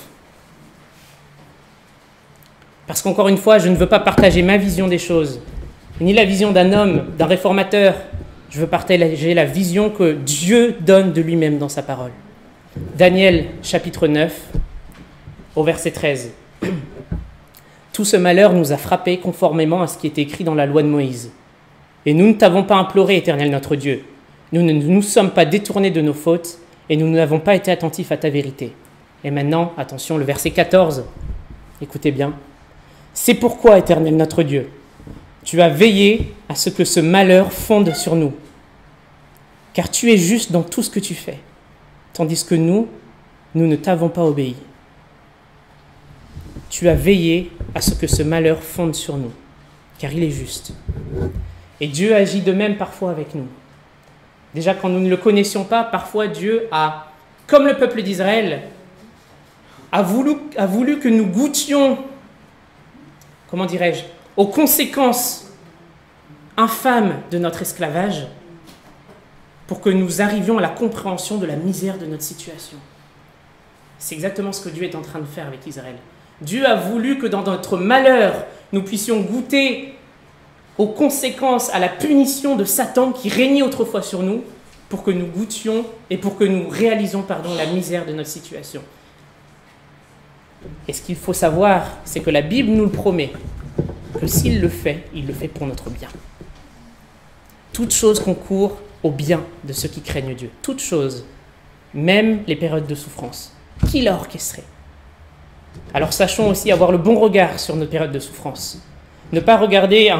Parce qu'encore une fois, je ne veux pas partager ma vision des choses, ni la vision d'un homme, d'un réformateur. Je veux partager la vision que Dieu donne de lui-même dans sa parole. Daniel chapitre 9, au verset 13. Tout ce malheur nous a frappés conformément à ce qui est écrit dans la loi de Moïse. Et nous ne t'avons pas imploré, Éternel notre Dieu. Nous ne nous sommes pas détournés de nos fautes et nous n'avons pas été attentifs à ta vérité. Et maintenant, attention, le verset 14, écoutez bien. C'est pourquoi, Éternel notre Dieu, tu as veillé à ce que ce malheur fonde sur nous. Car tu es juste dans tout ce que tu fais, tandis que nous ne t'avons pas obéi. Tu as veillé à ce que ce malheur fonde sur nous, car il est juste. Et Dieu agit de même parfois avec nous. Déjà, quand nous ne le connaissions pas, parfois Dieu a, comme le peuple d'Israël, a voulu que nous goûtions, comment dirais-je, aux conséquences infâmes de notre esclavage, pour que nous arrivions à la compréhension de la misère de notre situation. C'est exactement ce que Dieu est en train de faire avec Israël. Dieu a voulu que dans notre malheur, nous puissions goûter aux conséquences, à la punition de Satan qui régnait autrefois sur nous, pour que nous goûtions et pour que nous réalisions la misère de notre situation. Et ce qu'il faut savoir, c'est que la Bible nous le promet, que s'il le fait pour notre bien. Toute chose concourt au bien de ceux qui craignent Dieu. Toute chose, même les périodes de souffrance. Qui l'a orchestré ? Alors sachons aussi avoir le bon regard sur nos périodes de souffrance. Ne pas regarder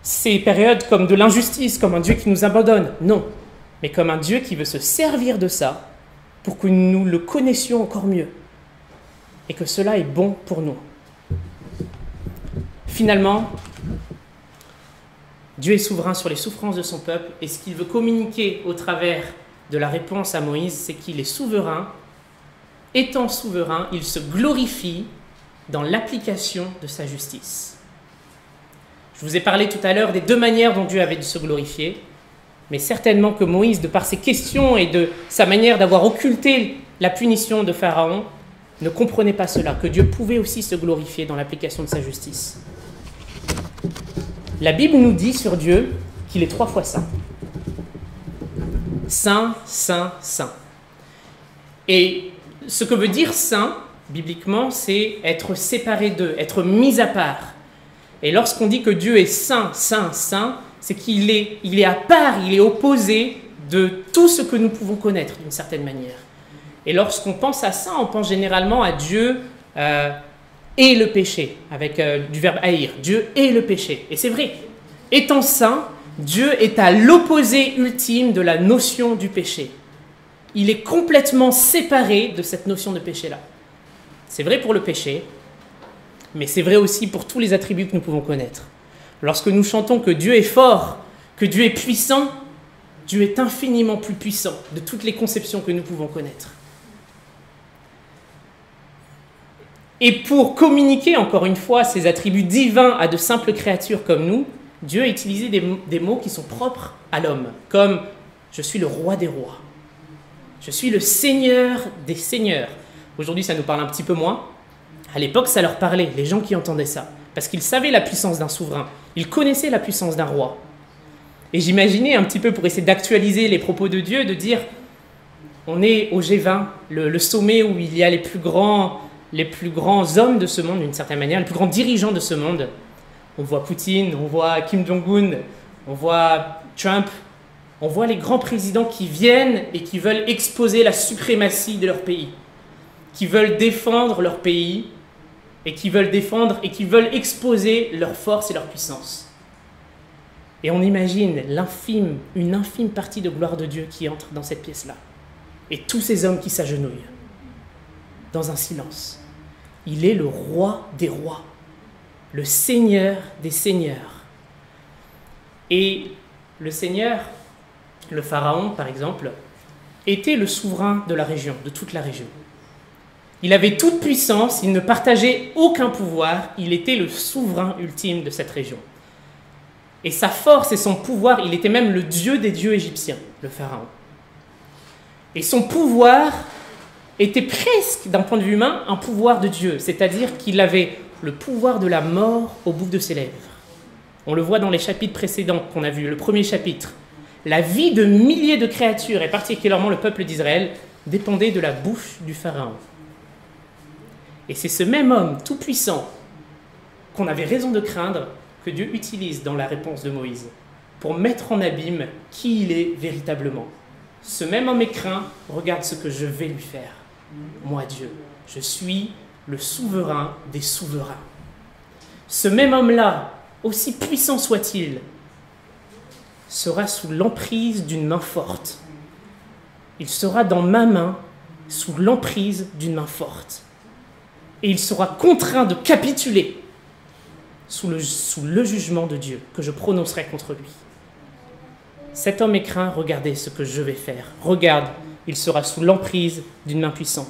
ces périodes comme de l'injustice, comme un Dieu qui nous abandonne. Non, mais comme un Dieu qui veut se servir de ça pour que nous le connaissions encore mieux et que cela est bon pour nous. Finalement, Dieu est souverain sur les souffrances de son peuple et ce qu'il veut communiquer au travers de la réponse à Moïse, c'est qu'il est souverain. Étant souverain, il se glorifie dans l'application de sa justice. Je vous ai parlé tout à l'heure des deux manières dont Dieu avait de se glorifier, mais certainement que Moïse, de par ses questions et de sa manière d'avoir occulté la punition de Pharaon, ne comprenait pas cela, que Dieu pouvait aussi se glorifier dans l'application de sa justice. La Bible nous dit sur Dieu qu'il est 3 fois saint. Saint, saint, saint. Et ce que veut dire saint, bibliquement, c'est être séparé d'eux, être mis à part. Et lorsqu'on dit que Dieu est saint, saint, saint, c'est qu'il est, il est à part, il est opposé de tout ce que nous pouvons connaître d'une certaine manière. Et lorsqu'on pense à ça, on pense généralement à Dieu et le péché, avec du verbe haïr. Dieu et le péché. Et c'est vrai, étant saint, Dieu est à l'opposé ultime de la notion du péché. Il est complètement séparé de cette notion de péché-là. C'est vrai pour le péché, mais c'est vrai aussi pour tous les attributs que nous pouvons connaître. Lorsque nous chantons que Dieu est fort, que Dieu est puissant, Dieu est infiniment plus puissant de toutes les conceptions que nous pouvons connaître. Et pour communiquer, encore une fois, ces attributs divins à de simples créatures comme nous, Dieu a utilisé des mots qui sont propres à l'homme, comme « je suis le roi des rois »,« je suis le seigneur des seigneurs ». Aujourd'hui, ça nous parle un petit peu moins. À l'époque, ça leur parlait, les gens qui entendaient ça, parce qu'ils savaient la puissance d'un souverain, ils connaissaient la puissance d'un roi. Et j'imaginais un petit peu, pour essayer d'actualiser les propos de Dieu, de dire « on est au G20, le sommet où il y a les plus grands hommes de ce monde, d'une certaine manière, les plus grands dirigeants de ce monde. On voit Poutine, on voit Kim Jong-un, on voit Trump, on voit les grands présidents qui viennent et qui veulent exposer la suprématie de leur pays, qui veulent défendre leur pays et qui veulent exposer leur force et leur puissance. Et on imagine une infime partie de gloire de Dieu qui entre dans cette pièce-là. Et tous ces hommes qui s'agenouillent dans un silence. Il est le roi des rois, le seigneur des seigneurs. Et le seigneur, le pharaon par exemple, était le souverain de la région, de toute la région. Il avait toute puissance, il ne partageait aucun pouvoir, il était le souverain ultime de cette région. Et sa force et son pouvoir, il était même le dieu des dieux égyptiens, le pharaon. Et son pouvoir était presque, d'un point de vue humain, un pouvoir de Dieu, c'est-à-dire qu'il avait le pouvoir de la mort au bout de ses lèvres. On le voit dans les chapitres précédents qu'on a vus, le premier chapitre. La vie de milliers de créatures, et particulièrement le peuple d'Israël, dépendait de la bouche du pharaon. Et c'est ce même homme tout-puissant qu'on avait raison de craindre que Dieu utilise dans la réponse de Moïse pour mettre en abîme qui il est véritablement. Ce même homme est craint, regarde ce que je vais lui faire. Moi, Dieu, je suis le souverain des souverains. Ce même homme-là, aussi puissant soit-il, sera sous l'emprise d'une main forte. Il sera dans ma main sous l'emprise d'une main forte. Et il sera contraint de capituler sous le jugement de Dieu que je prononcerai contre lui. Cet homme est craint, regardez ce que je vais faire. Regarde, il sera sous l'emprise d'une main puissante.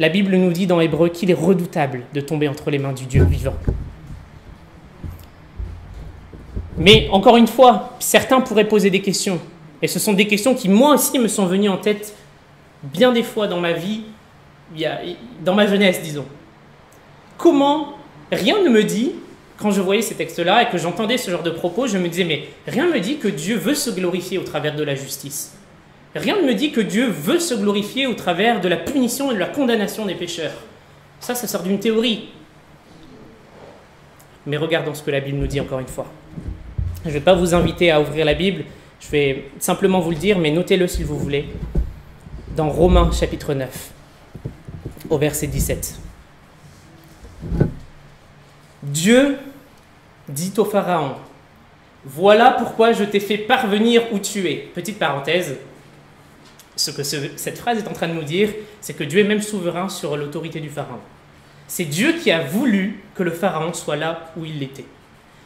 La Bible nous dit dans Hébreu qu'il est redoutable de tomber entre les mains du Dieu vivant. Mais encore une fois, certains pourraient poser des questions. Et ce sont des questions qui, moi aussi, me sont venues en tête bien des fois dans ma vie, dans ma jeunesse, disons. Comment, rien ne me dit, quand je voyais ces textes-là et que j'entendais ce genre de propos, je me disais, mais rien ne me dit que Dieu veut se glorifier au travers de la justice. Rien ne me dit que Dieu veut se glorifier au travers de la punition et de la condamnation des pécheurs. Ça sort d'une théorie. Mais regardons ce que la Bible nous dit encore une fois. Je ne vais pas vous inviter à ouvrir la Bible, je vais simplement vous le dire, mais notez-le si vous voulez. Dans Romains chapitre 9, au verset 17. Dieu dit au Pharaon, « Voilà pourquoi je t'ai fait parvenir où tu es. » Petite parenthèse, ce que cette phrase est en train de nous dire, c'est que Dieu est même souverain sur l'autorité du Pharaon. C'est Dieu qui a voulu que le Pharaon soit là où il l'était.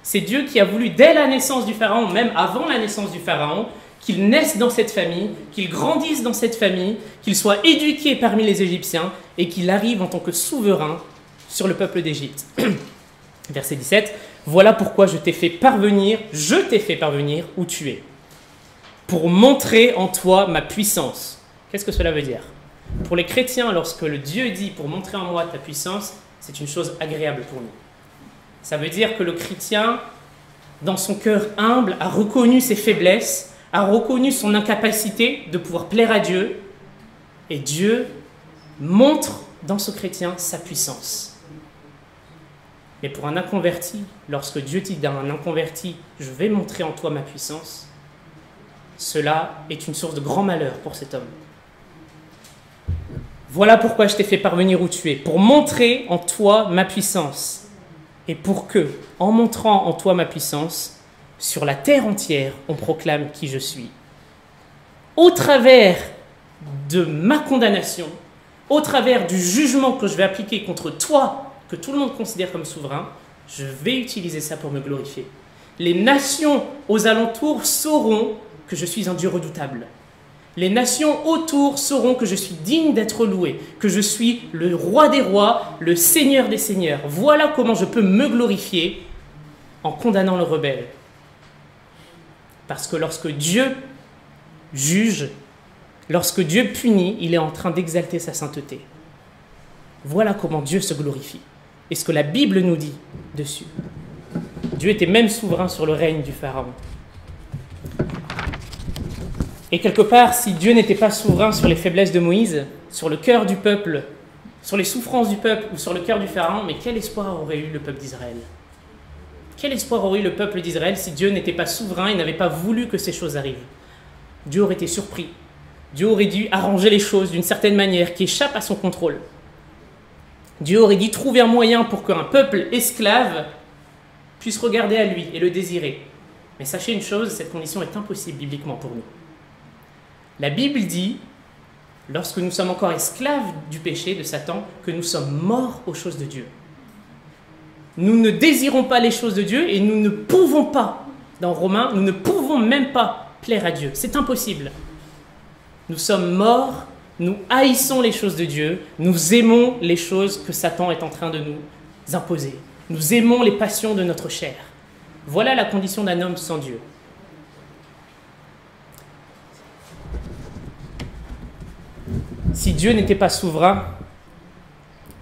C'est Dieu qui a voulu, dès la naissance du Pharaon, même avant la naissance du Pharaon, qu'il naisse dans cette famille, qu'il grandisse dans cette famille, qu'il soit éduqué parmi les Égyptiens et qu'il arrive en tant que souverain sur le peuple d'Égypte. Verset 17, « Voilà pourquoi je t'ai fait parvenir où tu es, pour montrer en toi ma puissance. » Qu'est-ce que cela veut dire? Pour les chrétiens, lorsque le Dieu dit « pour montrer en moi ta puissance », c'est une chose agréable pour nous. Ça veut dire que le chrétien, dans son cœur humble, a reconnu ses faiblesses, a reconnu son incapacité de pouvoir plaire à Dieu, et Dieu montre dans ce chrétien sa puissance. Mais pour un inconverti, lorsque Dieu dit à un inconverti, je vais montrer en toi ma puissance, cela est une source de grand malheur pour cet homme. Voilà pourquoi je t'ai fait parvenir où tu es, pour montrer en toi ma puissance. Et pour que, en montrant en toi ma puissance, sur la terre entière, on proclame qui je suis. Au travers de ma condamnation, au travers du jugement que je vais appliquer contre toi, que tout le monde considère comme souverain, je vais utiliser ça pour me glorifier. Les nations aux alentours sauront que je suis un Dieu redoutable. Les nations autour sauront que je suis digne d'être loué, que je suis le roi des rois, le seigneur des seigneurs. Voilà comment je peux me glorifier en condamnant le rebelle. Parce que lorsque Dieu juge, lorsque Dieu punit, il est en train d'exalter sa sainteté. Voilà comment Dieu se glorifie. Et ce que la Bible nous dit dessus. Dieu était même souverain sur le règne du Pharaon. Et quelque part, si Dieu n'était pas souverain sur les faiblesses de Moïse, sur le cœur du peuple, sur les souffrances du peuple ou sur le cœur du Pharaon, mais quel espoir aurait eu le peuple d'Israël? Quel espoir aurait eu le peuple d'Israël si Dieu n'était pas souverain et n'avait pas voulu que ces choses arrivent? Dieu aurait été surpris. Dieu aurait dû arranger les choses d'une certaine manière qui échappe à son contrôle. Dieu aurait dû trouver un moyen pour qu'un peuple esclave puisse regarder à lui et le désirer. Mais sachez une chose, cette condition est impossible bibliquement pour nous. La Bible dit, lorsque nous sommes encore esclaves du péché, de Satan, que nous sommes morts aux choses de Dieu. Nous ne désirons pas les choses de Dieu et nous ne pouvons pas, dans Romains, nous ne pouvons même pas plaire à Dieu. C'est impossible. Nous sommes morts, nous haïssons les choses de Dieu, nous aimons les choses que Satan est en train de nous imposer. Nous aimons les passions de notre chair. Voilà la condition d'un homme sans Dieu. Si Dieu n'était pas souverain,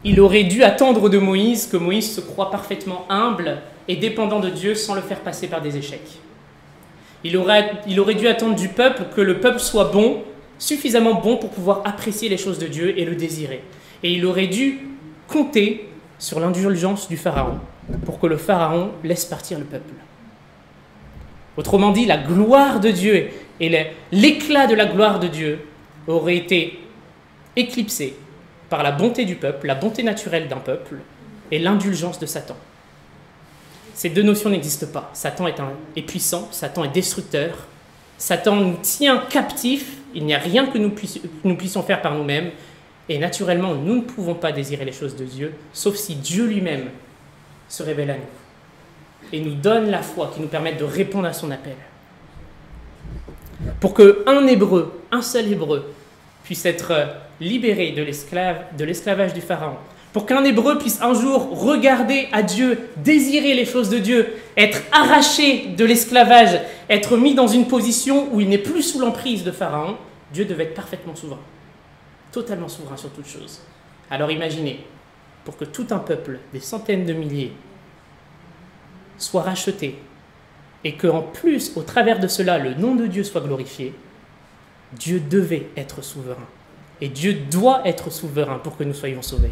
il aurait dû attendre de Moïse que Moïse se croie parfaitement humble et dépendant de Dieu sans le faire passer par des échecs. Il aurait dû attendre du peuple que le peuple soit bon, suffisamment bon pour pouvoir apprécier les choses de Dieu et le désirer. Et il aurait dû compter sur l'indulgence du Pharaon pour que le Pharaon laisse partir le peuple. Autrement dit, la gloire de Dieu et l'éclat de la gloire de Dieu aurait été éclipsé par la bonté du peuple, la bonté naturelle d'un peuple et l'indulgence de Satan. Ces deux notions n'existent pas. Satan est puissant, Satan est destructeur, Satan nous tient captifs, il n'y a rien que nous puissions faire par nous-mêmes, et naturellement, nous ne pouvons pas désirer les choses de Dieu, sauf si Dieu lui-même se révèle à nous et nous donne la foi qui nous permette de répondre à son appel. Pour qu'un Hébreu, un seul Hébreu, puisse être libéré de l'esclavage du Pharaon, pour qu'un Hébreu puisse un jour regarder à Dieu, désirer les choses de Dieu, être arraché de l'esclavage, être mis dans une position où il n'est plus sous l'emprise de Pharaon, Dieu devait être parfaitement souverain, totalement souverain sur toute chose. Alors imaginez, pour que tout un peuple, des centaines de milliers, soit racheté, et qu'en plus, au travers de cela, le nom de Dieu soit glorifié, Dieu devait être souverain. Et Dieu doit être souverain pour que nous soyons sauvés.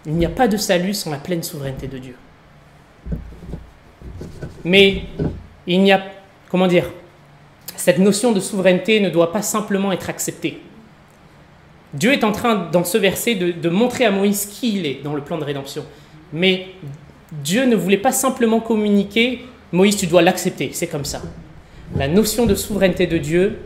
Il n'y a pas de salut sans la pleine souveraineté de Dieu. Mais il n'y a, cette notion de souveraineté ne doit pas simplement être acceptée. Dieu est en train, dans ce verset, de montrer à Moïse qui il est dans le plan de rédemption. Mais Dieu ne voulait pas simplement communiquer « Moïse, tu dois l'accepter, c'est comme ça ». La notion de souveraineté de Dieu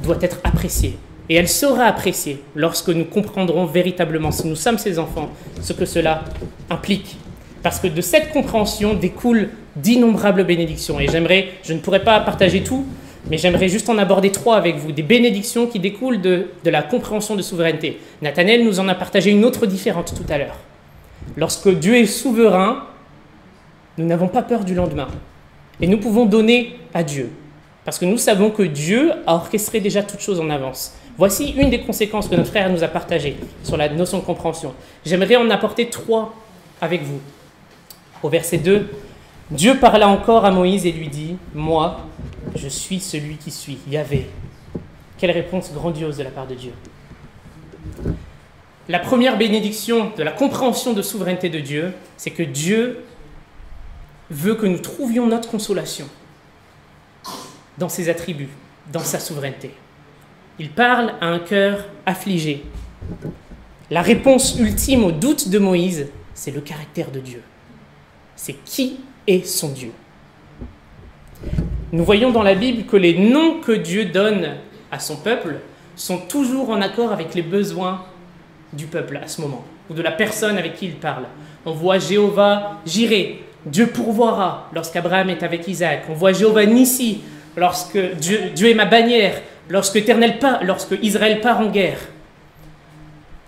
doit être appréciée. Et elle sera appréciée lorsque nous comprendrons véritablement, si nous sommes ses enfants, ce que cela implique. Parce que de cette compréhension découlent d'innombrables bénédictions. Et je ne pourrais pas partager tout, mais j'aimerais juste en aborder 3 avec vous, des bénédictions qui découlent de la compréhension de souveraineté. Nathanaël nous en a partagé une autre différente tout à l'heure. Lorsque Dieu est souverain, nous n'avons pas peur du lendemain. Et nous pouvons donner à Dieu. Parce que nous savons que Dieu a orchestré déjà toutes choses en avance. Voici une des conséquences que notre frère nous a partagées sur la notion de compréhension. J'aimerais en apporter 3 avec vous. Au verset 2, Dieu parla encore à Moïse et lui dit « Moi, je suis celui qui suis, Yahvé ». Quelle réponse grandiose de la part de Dieu. la première bénédiction de la compréhension de souveraineté de Dieu, c'est que Dieu veut que nous trouvions notre consolation dans ses attributs, dans sa souveraineté. Il parle à un cœur affligé. La réponse ultime au doute de Moïse, c'est le caractère de Dieu. C'est qui est son Dieu. Nous voyons dans la Bible que les noms que Dieu donne à son peuple sont toujours en accord avec les besoins du peuple à ce moment, ou de la personne avec qui il parle. On voit Jéhovah Jireh, Dieu pourvoira, lorsqu'Abraham est avec Isaac. On voit Jéhovah Nissi, lorsque Dieu est ma bannière, lorsque Israël part en guerre.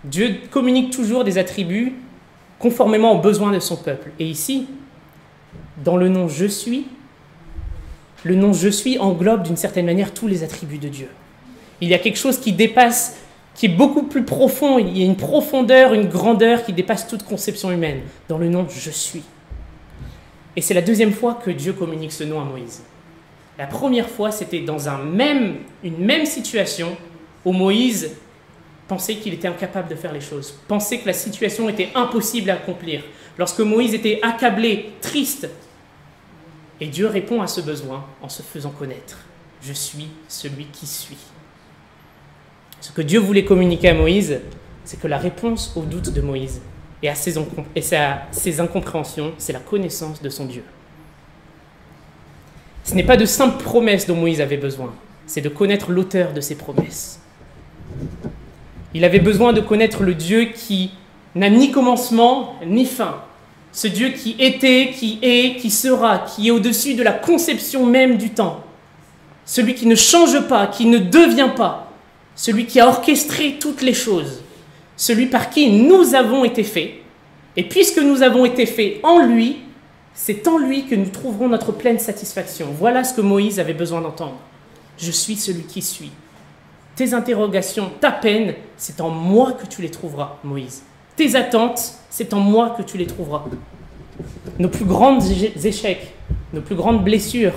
Dieu communique toujours des attributs conformément aux besoins de son peuple. Et ici, dans le nom « Je suis », le nom « Je suis » englobe d'une certaine manière tous les attributs de Dieu. Il y a quelque chose qui dépasse, qui est beaucoup plus profond, il y a une profondeur, une grandeur qui dépasse toute conception humaine, dans le nom « Je suis ». Et c'est la deuxième fois que Dieu communique ce nom à Moïse. La première fois, c'était dans une même situation où Moïse pensait qu'il était incapable de faire les choses, pensait que la situation était impossible à accomplir. Lorsque Moïse était accablé, triste, et Dieu répond à ce besoin en se faisant connaître. Je suis celui qui suis. Ce que Dieu voulait communiquer à Moïse, c'est que la réponse aux doutes de Moïse et à ses incompréhensions, c'est la connaissance de son Dieu. Ce n'est pas de simples promesses dont Moïse avait besoin, c'est de connaître l'auteur de ces promesses. Il avait besoin de connaître le Dieu qui n'a ni commencement ni fin. Ce Dieu qui était, qui est, qui sera, qui est au-dessus de la conception même du temps. Celui qui ne change pas, qui ne devient pas. Celui qui a orchestré toutes les choses. Celui par qui nous avons été faits. Et puisque nous avons été faits en lui, c'est en lui que nous trouverons notre pleine satisfaction. Voilà ce que Moïse avait besoin d'entendre. Je suis celui qui suis. Tes interrogations, ta peine, c'est en moi que tu les trouveras, Moïse. Tes attentes, c'est en moi que tu les trouveras. Nos plus grands échecs, nos plus grandes blessures,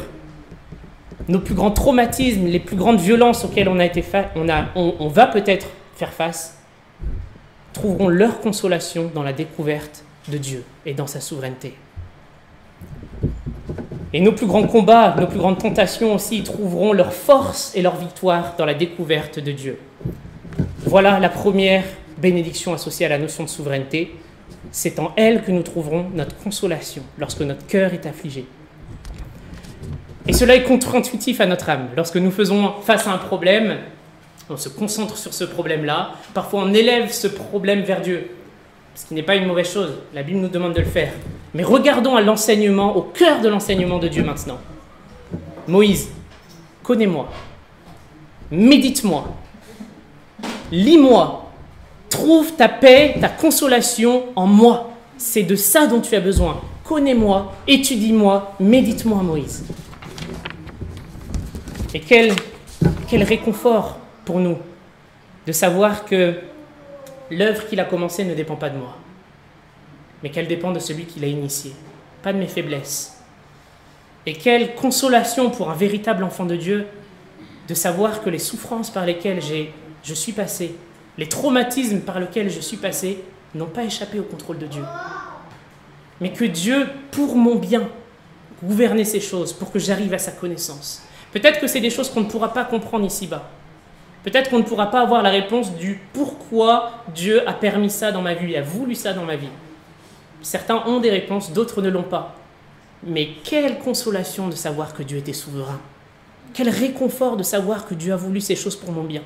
nos plus grands traumatismes, les plus grandes violences auxquelles on va peut-être faire face, trouveront leur consolation dans la découverte de Dieu et dans sa souveraineté. Et nos plus grands combats, nos plus grandes tentations aussi trouveront leur force et leur victoire dans la découverte de Dieu. Voilà la première bénédiction associée à la notion de souveraineté. C'est en elle que nous trouverons notre consolation lorsque notre cœur est affligé. Et cela est contre-intuitif à notre âme. Lorsque nous faisons face à un problème, on se concentre sur ce problème-là. Parfois, on élève ce problème vers Dieu, ce qui n'est pas une mauvaise chose. La Bible nous demande de le faire. Mais regardons à l'enseignement, au cœur de l'enseignement de Dieu maintenant. Moïse, connais-moi, médite-moi, lis-moi, trouve ta paix, ta consolation en moi. C'est de ça dont tu as besoin. Connais-moi, étudie-moi, médite-moi, Moïse. Et quel réconfort pour nous de savoir que l'œuvre qu'il a commencée ne dépend pas de moi, mais qu'elle dépend de celui qui l'a initiée, pas de mes faiblesses. Et quelle consolation pour un véritable enfant de Dieu de savoir que les souffrances par lesquelles je suis passé, les traumatismes par lesquels je suis passé, n'ont pas échappé au contrôle de Dieu. Mais que Dieu, pour mon bien, gouvernait ces choses, pour que j'arrive à sa connaissance. Peut-être que c'est des choses qu'on ne pourra pas comprendre ici-bas. Peut-être qu'on ne pourra pas avoir la réponse du pourquoi Dieu a permis ça dans ma vie, a voulu ça dans ma vie. Certains ont des réponses, d'autres ne l'ont pas. Mais quelle consolation de savoir que Dieu était souverain. Quel réconfort de savoir que Dieu a voulu ces choses pour mon bien.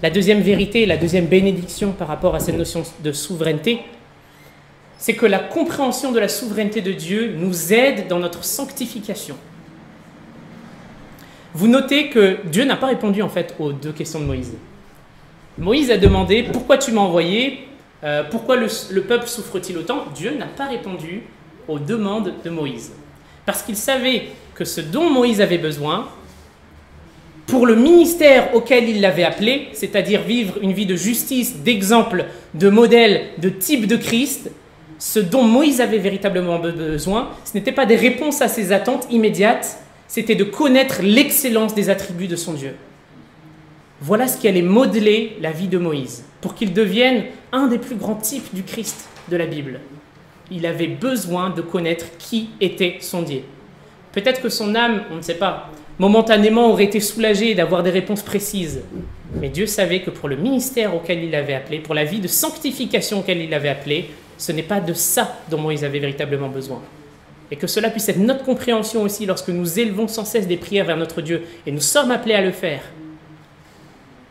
La deuxième vérité, la deuxième bénédiction par rapport à cette notion de souveraineté, c'est que la compréhension de la souveraineté de Dieu nous aide dans notre sanctification. Vous notez que Dieu n'a pas répondu en fait aux deux questions de Moïse. Moïse a demandé « Pourquoi tu m'as envoyé ? Pourquoi le peuple souffre-t-il autant ?» Dieu n'a pas répondu aux demandes de Moïse. Parce qu'il savait que ce dont Moïse avait besoin, pour le ministère auquel il l'avait appelé, c'est-à-dire vivre une vie de justice, d'exemple, de modèle, de type de Christ, ce dont Moïse avait véritablement besoin, ce n'était pas des réponses à ses attentes immédiates, c'était de connaître l'excellence des attributs de son Dieu. Voilà ce qui allait modeler la vie de Moïse, pour qu'il devienne un des plus grands types du Christ de la Bible. Il avait besoin de connaître qui était son Dieu. Peut-être que son âme, on ne sait pas, momentanément aurait été soulagée d'avoir des réponses précises. Mais Dieu savait que pour le ministère auquel il l'avait appelé, pour la vie de sanctification auquel il l'avait appelé, ce n'est pas de ça dont Moïse avait véritablement besoin. Et que cela puisse être notre compréhension aussi lorsque nous élevons sans cesse des prières vers notre Dieu, et nous sommes appelés à le faire.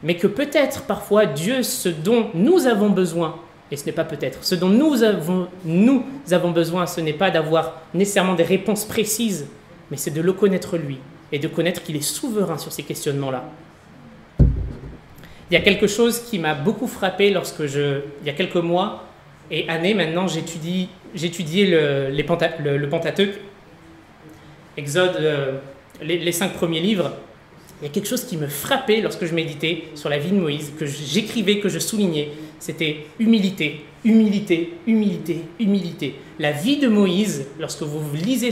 Mais que peut-être parfois Dieu, ce dont nous avons besoin, et ce n'est pas peut-être, ce dont nous avons besoin, ce n'est pas d'avoir nécessairement des réponses précises, mais c'est de le connaître lui, et de connaître qu'il est souverain sur ces questionnements-là. Il y a quelque chose qui m'a beaucoup frappé il y a quelques mois et années maintenant, j'étudiais le Pentateuque, Exode, les 5 premiers livres. Il y a quelque chose qui me frappait lorsque je méditais sur la vie de Moïse, que j'écrivais, que je soulignais, c'était humilité, humilité, humilité, humilité. La vie de Moïse, lorsque vous lisez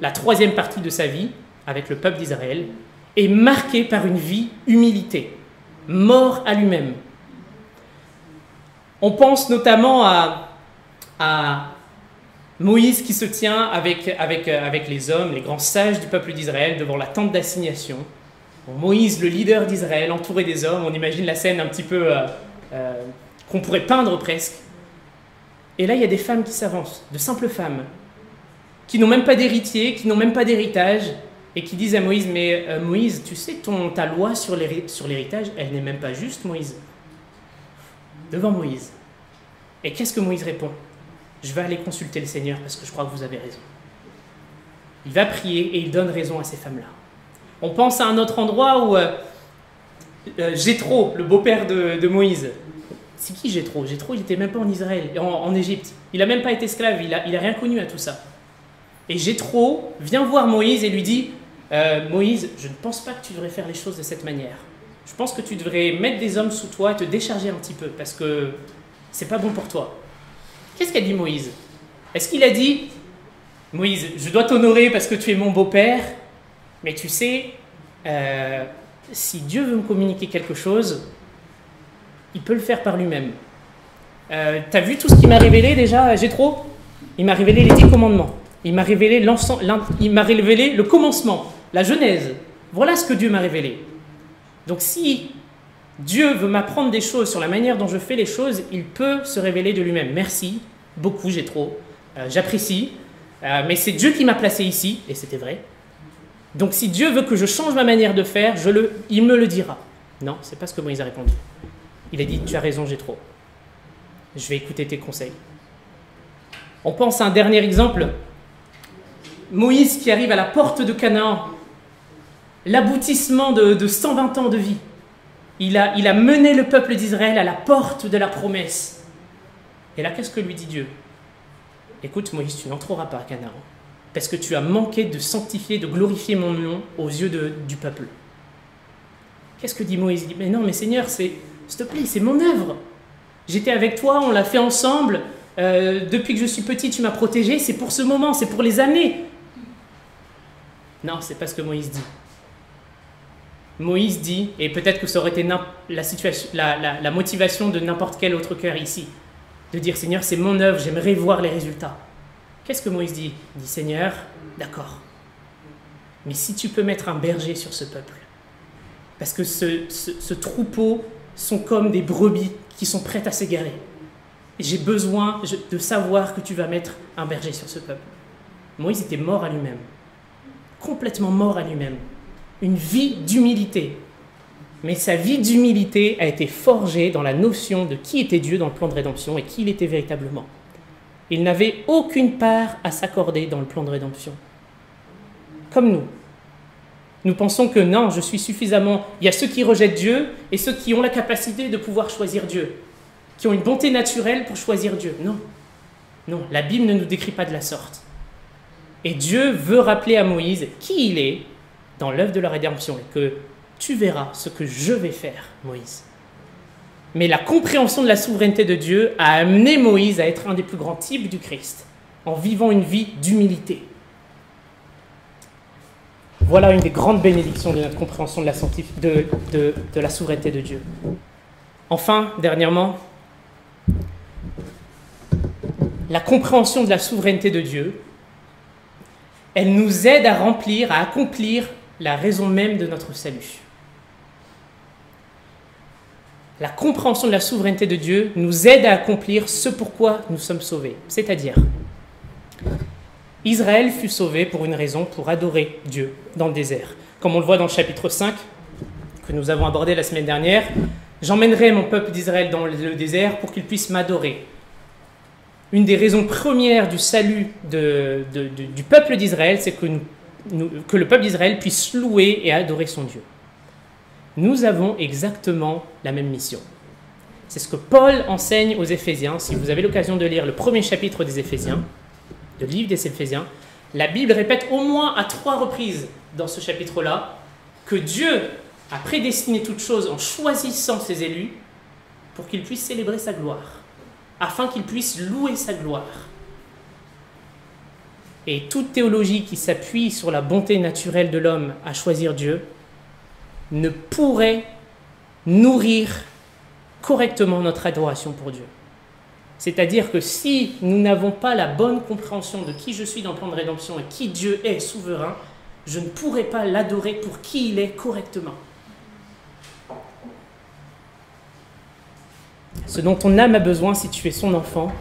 la 3e partie de sa vie, avec le peuple d'Israël, est marquée par une vie humilité, mort à lui-même. On pense notamment à Moïse qui se tient avec les hommes, les grands sages du peuple d'Israël, devant la tente d'assignation. Moïse, le leader d'Israël, entouré des hommes, on imagine la scène un petit peu qu'on pourrait peindre presque. Et là, il y a des femmes qui s'avancent, de simples femmes, qui n'ont même pas d'héritier, qui n'ont même pas d'héritage, et qui disent à Moïse, mais Moïse, tu sais, ta loi sur l'héritage, elle n'est même pas juste, Moïse. Devant Moïse. Et qu'est-ce que Moïse répond? Je vais aller consulter le Seigneur parce que je crois que vous avez raison. Il va prier et il donne raison à ces femmes-là. On pense à un autre endroit où Jéthro, le beau-père de Moïse, c'est qui Jéthro? Jéthro, il n'était même pas en Israël, en Égypte. Il n'a même pas été esclave, il a rien connu à tout ça. Et Jéthro vient voir Moïse et lui dit Moïse, je ne pense pas que tu devrais faire les choses de cette manière. Je pense que tu devrais mettre des hommes sous toi et te décharger un petit peu parce que c'est pas bon pour toi. Qu'est-ce qu'a dit Moïse? Est-ce qu'il a dit Moïse, je dois t'honorer parce que tu es mon beau-père, mais tu sais, si Dieu veut me communiquer quelque chose, il peut le faire par lui-même. T'as vu tout ce qu'il m'a révélé déjà, Jéthro? Il m'a révélé les 10 commandements. Il m'a révélé le commencement, la Genèse. Voilà ce que Dieu m'a révélé. Donc si Dieu veut m'apprendre des choses sur la manière dont je fais les choses, il peut se révéler de lui-même. Merci beaucoup, Jéthro. J'apprécie. Mais c'est Dieu qui m'a placé ici, et c'était vrai. Donc si Dieu veut que je change ma manière de faire, il me le dira. Non, c'est pas ce que Moïse a répondu. Il a dit, tu as raison, Jéthro. Je vais écouter tes conseils. On pense à un dernier exemple. Moïse qui arrive à la porte de Canaan, l'aboutissement de 120 ans de vie. Il a mené le peuple d'Israël à la porte de la promesse. Et là, qu'est-ce que lui dit Dieu? Écoute, Moïse, tu n'entreras pas à Canaan, parce que tu as manqué de sanctifier, de glorifier mon nom aux yeux du peuple. Qu'est-ce que dit Moïse? Il dit, mais non, mais Seigneur, s'il te plaît, c'est mon œuvre. J'étais avec toi, on l'a fait ensemble. Depuis que je suis petit, tu m'as protégé. C'est pour ce moment, c'est pour les années. Non, c'est pas ce que Moïse dit. Moïse dit, et peut-être que ça aurait été la motivation de n'importe quel autre cœur ici, de dire, Seigneur, c'est mon œuvre, j'aimerais voir les résultats. Qu'est-ce que Moïse dit? Il dit, Seigneur, d'accord, mais si tu peux mettre un berger sur ce peuple, parce que ce troupeau sont comme des brebis qui sont prêtes à s'égarer. J'ai besoin de savoir que tu vas mettre un berger sur ce peuple. Moïse était mort à lui-même, complètement mort à lui-même. Une vie d'humilité. Mais sa vie d'humilité a été forgée dans la notion de qui était Dieu dans le plan de rédemption et qui il était véritablement. Il n'avait aucune part à s'accorder dans le plan de rédemption. Comme nous. Nous pensons que non, je suis suffisamment... Il y a ceux qui rejettent Dieu et ceux qui ont la capacité de pouvoir choisir Dieu, qui ont une bonté naturelle pour choisir Dieu. Non, non, la Bible ne nous décrit pas de la sorte. Et Dieu veut rappeler à Moïse qui il est dans l'œuvre de la rédemption et que tu verras ce que je vais faire, Moïse. Mais la compréhension de la souveraineté de Dieu a amené Moïse à être un des plus grands types du Christ, en vivant une vie d'humilité. Voilà une des grandes bénédictions de notre compréhension de la souveraineté de Dieu. Enfin, dernièrement, la compréhension de la souveraineté de Dieu, elle nous aide à accomplir la raison même de notre salut. La compréhension de la souveraineté de Dieu nous aide à accomplir ce pourquoi nous sommes sauvés. C'est-à-dire, Israël fut sauvé pour une raison, pour adorer Dieu dans le désert. Comme on le voit dans le chapitre 5, que nous avons abordé la semaine dernière, « J'emmènerai mon peuple d'Israël dans le désert pour qu'il puisse m'adorer. » Une des raisons premières du salut du peuple d'Israël, c'est que le peuple d'Israël puisse louer et adorer son Dieu. Nous avons exactement la même mission. C'est ce que Paul enseigne aux Éphésiens. Si vous avez l'occasion de lire le premier chapitre des Éphésiens, le livre des Éphésiens, la Bible répète au moins à 3 reprises dans ce chapitre-là que Dieu a prédestiné toutes choses en choisissant ses élus pour qu'ils puissent célébrer sa gloire, afin qu'ils puissent louer sa gloire. Et toute théologie qui s'appuie sur la bonté naturelle de l'homme à choisir Dieu ne pourrait nourrir correctement notre adoration pour Dieu. C'est-à-dire que si nous n'avons pas la bonne compréhension de qui je suis dans le plan de rédemption et qui Dieu est souverain, je ne pourrai pas l'adorer pour qui il est correctement. Ce dont ton âme a besoin si tu es son enfant,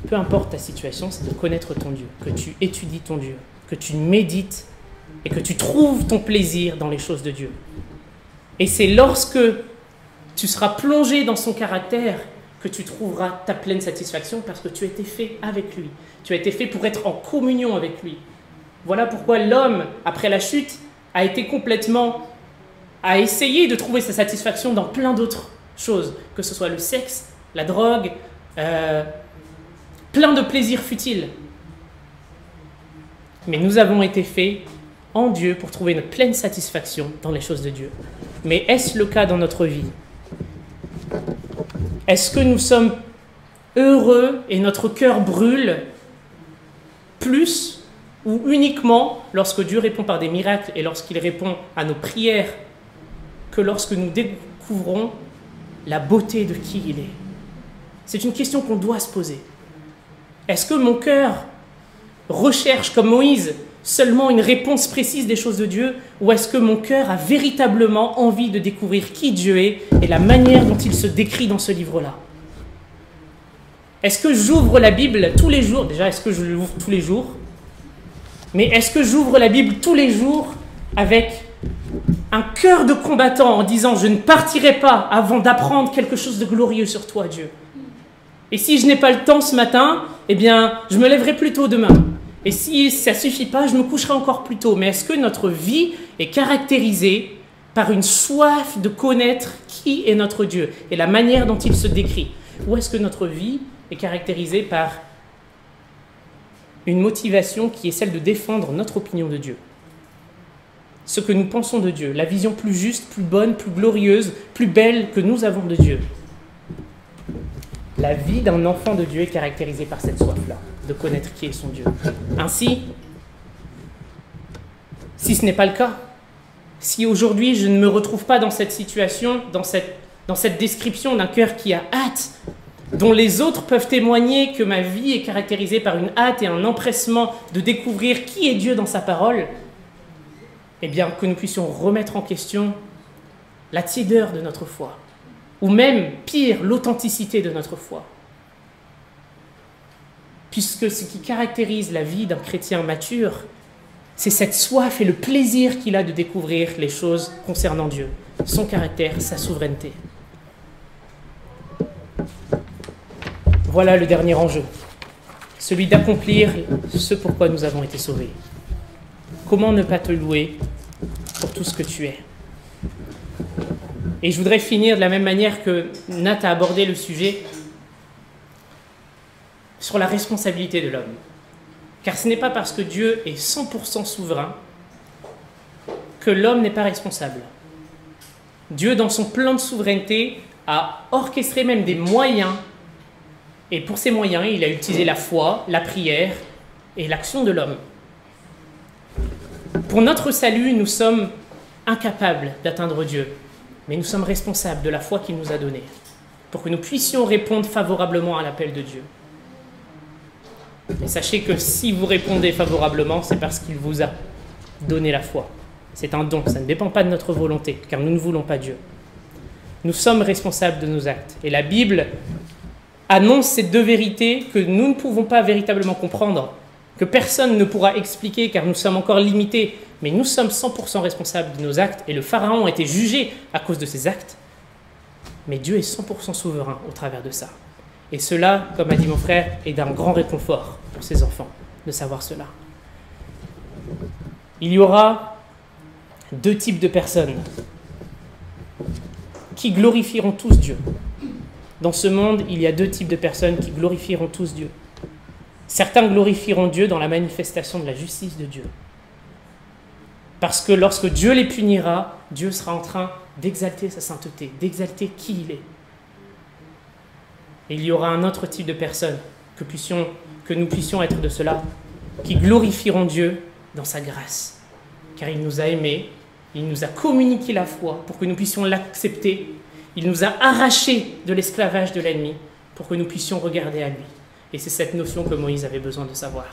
peu importe ta situation, c'est de connaître ton Dieu, que tu étudies ton Dieu, que tu médites et que tu trouves ton plaisir dans les choses de Dieu. Et c'est lorsque tu seras plongé dans son caractère que tu trouveras ta pleine satisfaction parce que tu as été fait avec lui. Tu as été fait pour être en communion avec lui. Voilà pourquoi l'homme, après la chute, a essayé de trouver sa satisfaction dans plein d'autres choses, que ce soit le sexe, la drogue, plein de plaisirs futiles. Mais nous avons été faits en Dieu pour trouver notre pleine satisfaction dans les choses de Dieu. Mais est-ce le cas dans notre vie? Est-ce que nous sommes heureux et notre cœur brûle plus ou uniquement lorsque Dieu répond par des miracles et lorsqu'il répond à nos prières que lorsque nous découvrons la beauté de qui il est? C'est une question qu'on doit se poser. Est-ce que mon cœur recherche, comme Moïse, seulement une réponse précise des choses de Dieu, ou est-ce que mon cœur a véritablement envie de découvrir qui Dieu est et la manière dont il se décrit dans ce livre-là? Est-ce que j'ouvre la Bible tous les jours? Déjà, est-ce que je l'ouvre tous les jours? Mais est-ce que j'ouvre la Bible tous les jours avec un cœur de combattant en disant « Je ne partirai pas avant d'apprendre quelque chose de glorieux sur toi, Dieu. Et si je n'ai pas le temps ce matin, eh bien, je me lèverai plus tôt demain. Et si ça ne suffit pas, je me coucherai encore plus tôt. » Mais est-ce que notre vie est caractérisée par une soif de connaître qui est notre Dieu et la manière dont il se décrit? Ou est-ce que notre vie est caractérisée par une motivation qui est celle de défendre notre opinion de Dieu? Ce que nous pensons de Dieu, la vision plus juste, plus bonne, plus glorieuse, plus belle que nous avons de Dieu. La vie d'un enfant de Dieu est caractérisée par cette soif-là, de connaître qui est son Dieu. Ainsi, si ce n'est pas le cas, si aujourd'hui je ne me retrouve pas dans cette situation, dans cette description d'un cœur qui a hâte, dont les autres peuvent témoigner que ma vie est caractérisée par une hâte et un empressement de découvrir qui est Dieu dans sa parole, eh bien que nous puissions remettre en question la tiédeur de notre foi, ou même, pire, l'authenticité de notre foi. Puisque ce qui caractérise la vie d'un chrétien mature, c'est cette soif et le plaisir qu'il a de découvrir les choses concernant Dieu, son caractère, sa souveraineté. Voilà le dernier enjeu, celui d'accomplir ce pourquoi nous avons été sauvés. Comment ne pas te louer pour tout ce que tu es? Et je voudrais finir de la même manière que Nat a abordé le sujet sur la responsabilité de l'homme. Car ce n'est pas parce que Dieu est 100% souverain que l'homme n'est pas responsable. Dieu, dans son plan de souveraineté, a orchestré même des moyens, et pour ces moyens, il a utilisé la foi, la prière et l'action de l'homme pour notre salut, nous sommes incapables d'atteindre Dieu, mais nous sommes responsables de la foi qu'il nous a donnée, pour que nous puissions répondre favorablement à l'appel de Dieu. Et sachez que si vous répondez favorablement, c'est parce qu'il vous a donné la foi. C'est un don, ça ne dépend pas de notre volonté, car nous ne voulons pas Dieu. Nous sommes responsables de nos actes. Et la Bible annonce ces deux vérités que nous ne pouvons pas véritablement comprendre, que personne ne pourra expliquer, car nous sommes encore limités, mais nous sommes 100% responsables de nos actes, et le Pharaon a été jugé à cause de ses actes, mais Dieu est 100% souverain au travers de ça. Et cela, comme a dit mon frère, est d'un grand réconfort pour ses enfants, de savoir cela. Il y aura deux types de personnes qui glorifieront tous Dieu. Dans ce monde, il y a deux types de personnes qui glorifieront tous Dieu. Certains glorifieront Dieu dans la manifestation de la justice de Dieu. Parce que lorsque Dieu les punira, Dieu sera en train d'exalter sa sainteté, d'exalter qui il est. Et il y aura un autre type de personnes, que nous puissions être de cela, qui glorifieront Dieu dans sa grâce. Car il nous a aimés, il nous a communiqué la foi pour que nous puissions l'accepter. Il nous a arrachés de l'esclavage de l'ennemi pour que nous puissions regarder à lui. Et c'est cette notion que Moïse avait besoin de savoir.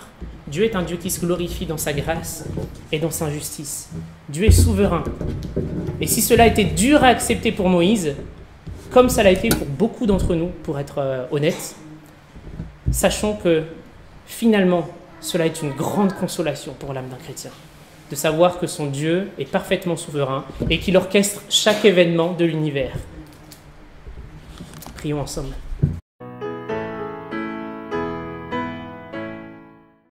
Dieu est un Dieu qui se glorifie dans sa grâce et dans sa justice. Dieu est souverain. Et si cela était dur à accepter pour Moïse, comme ça l'a été pour beaucoup d'entre nous, pour être honnête, sachons que finalement, cela est une grande consolation pour l'âme d'un chrétien, de savoir que son Dieu est parfaitement souverain et qu'il orchestre chaque événement de l'univers. Prions ensemble.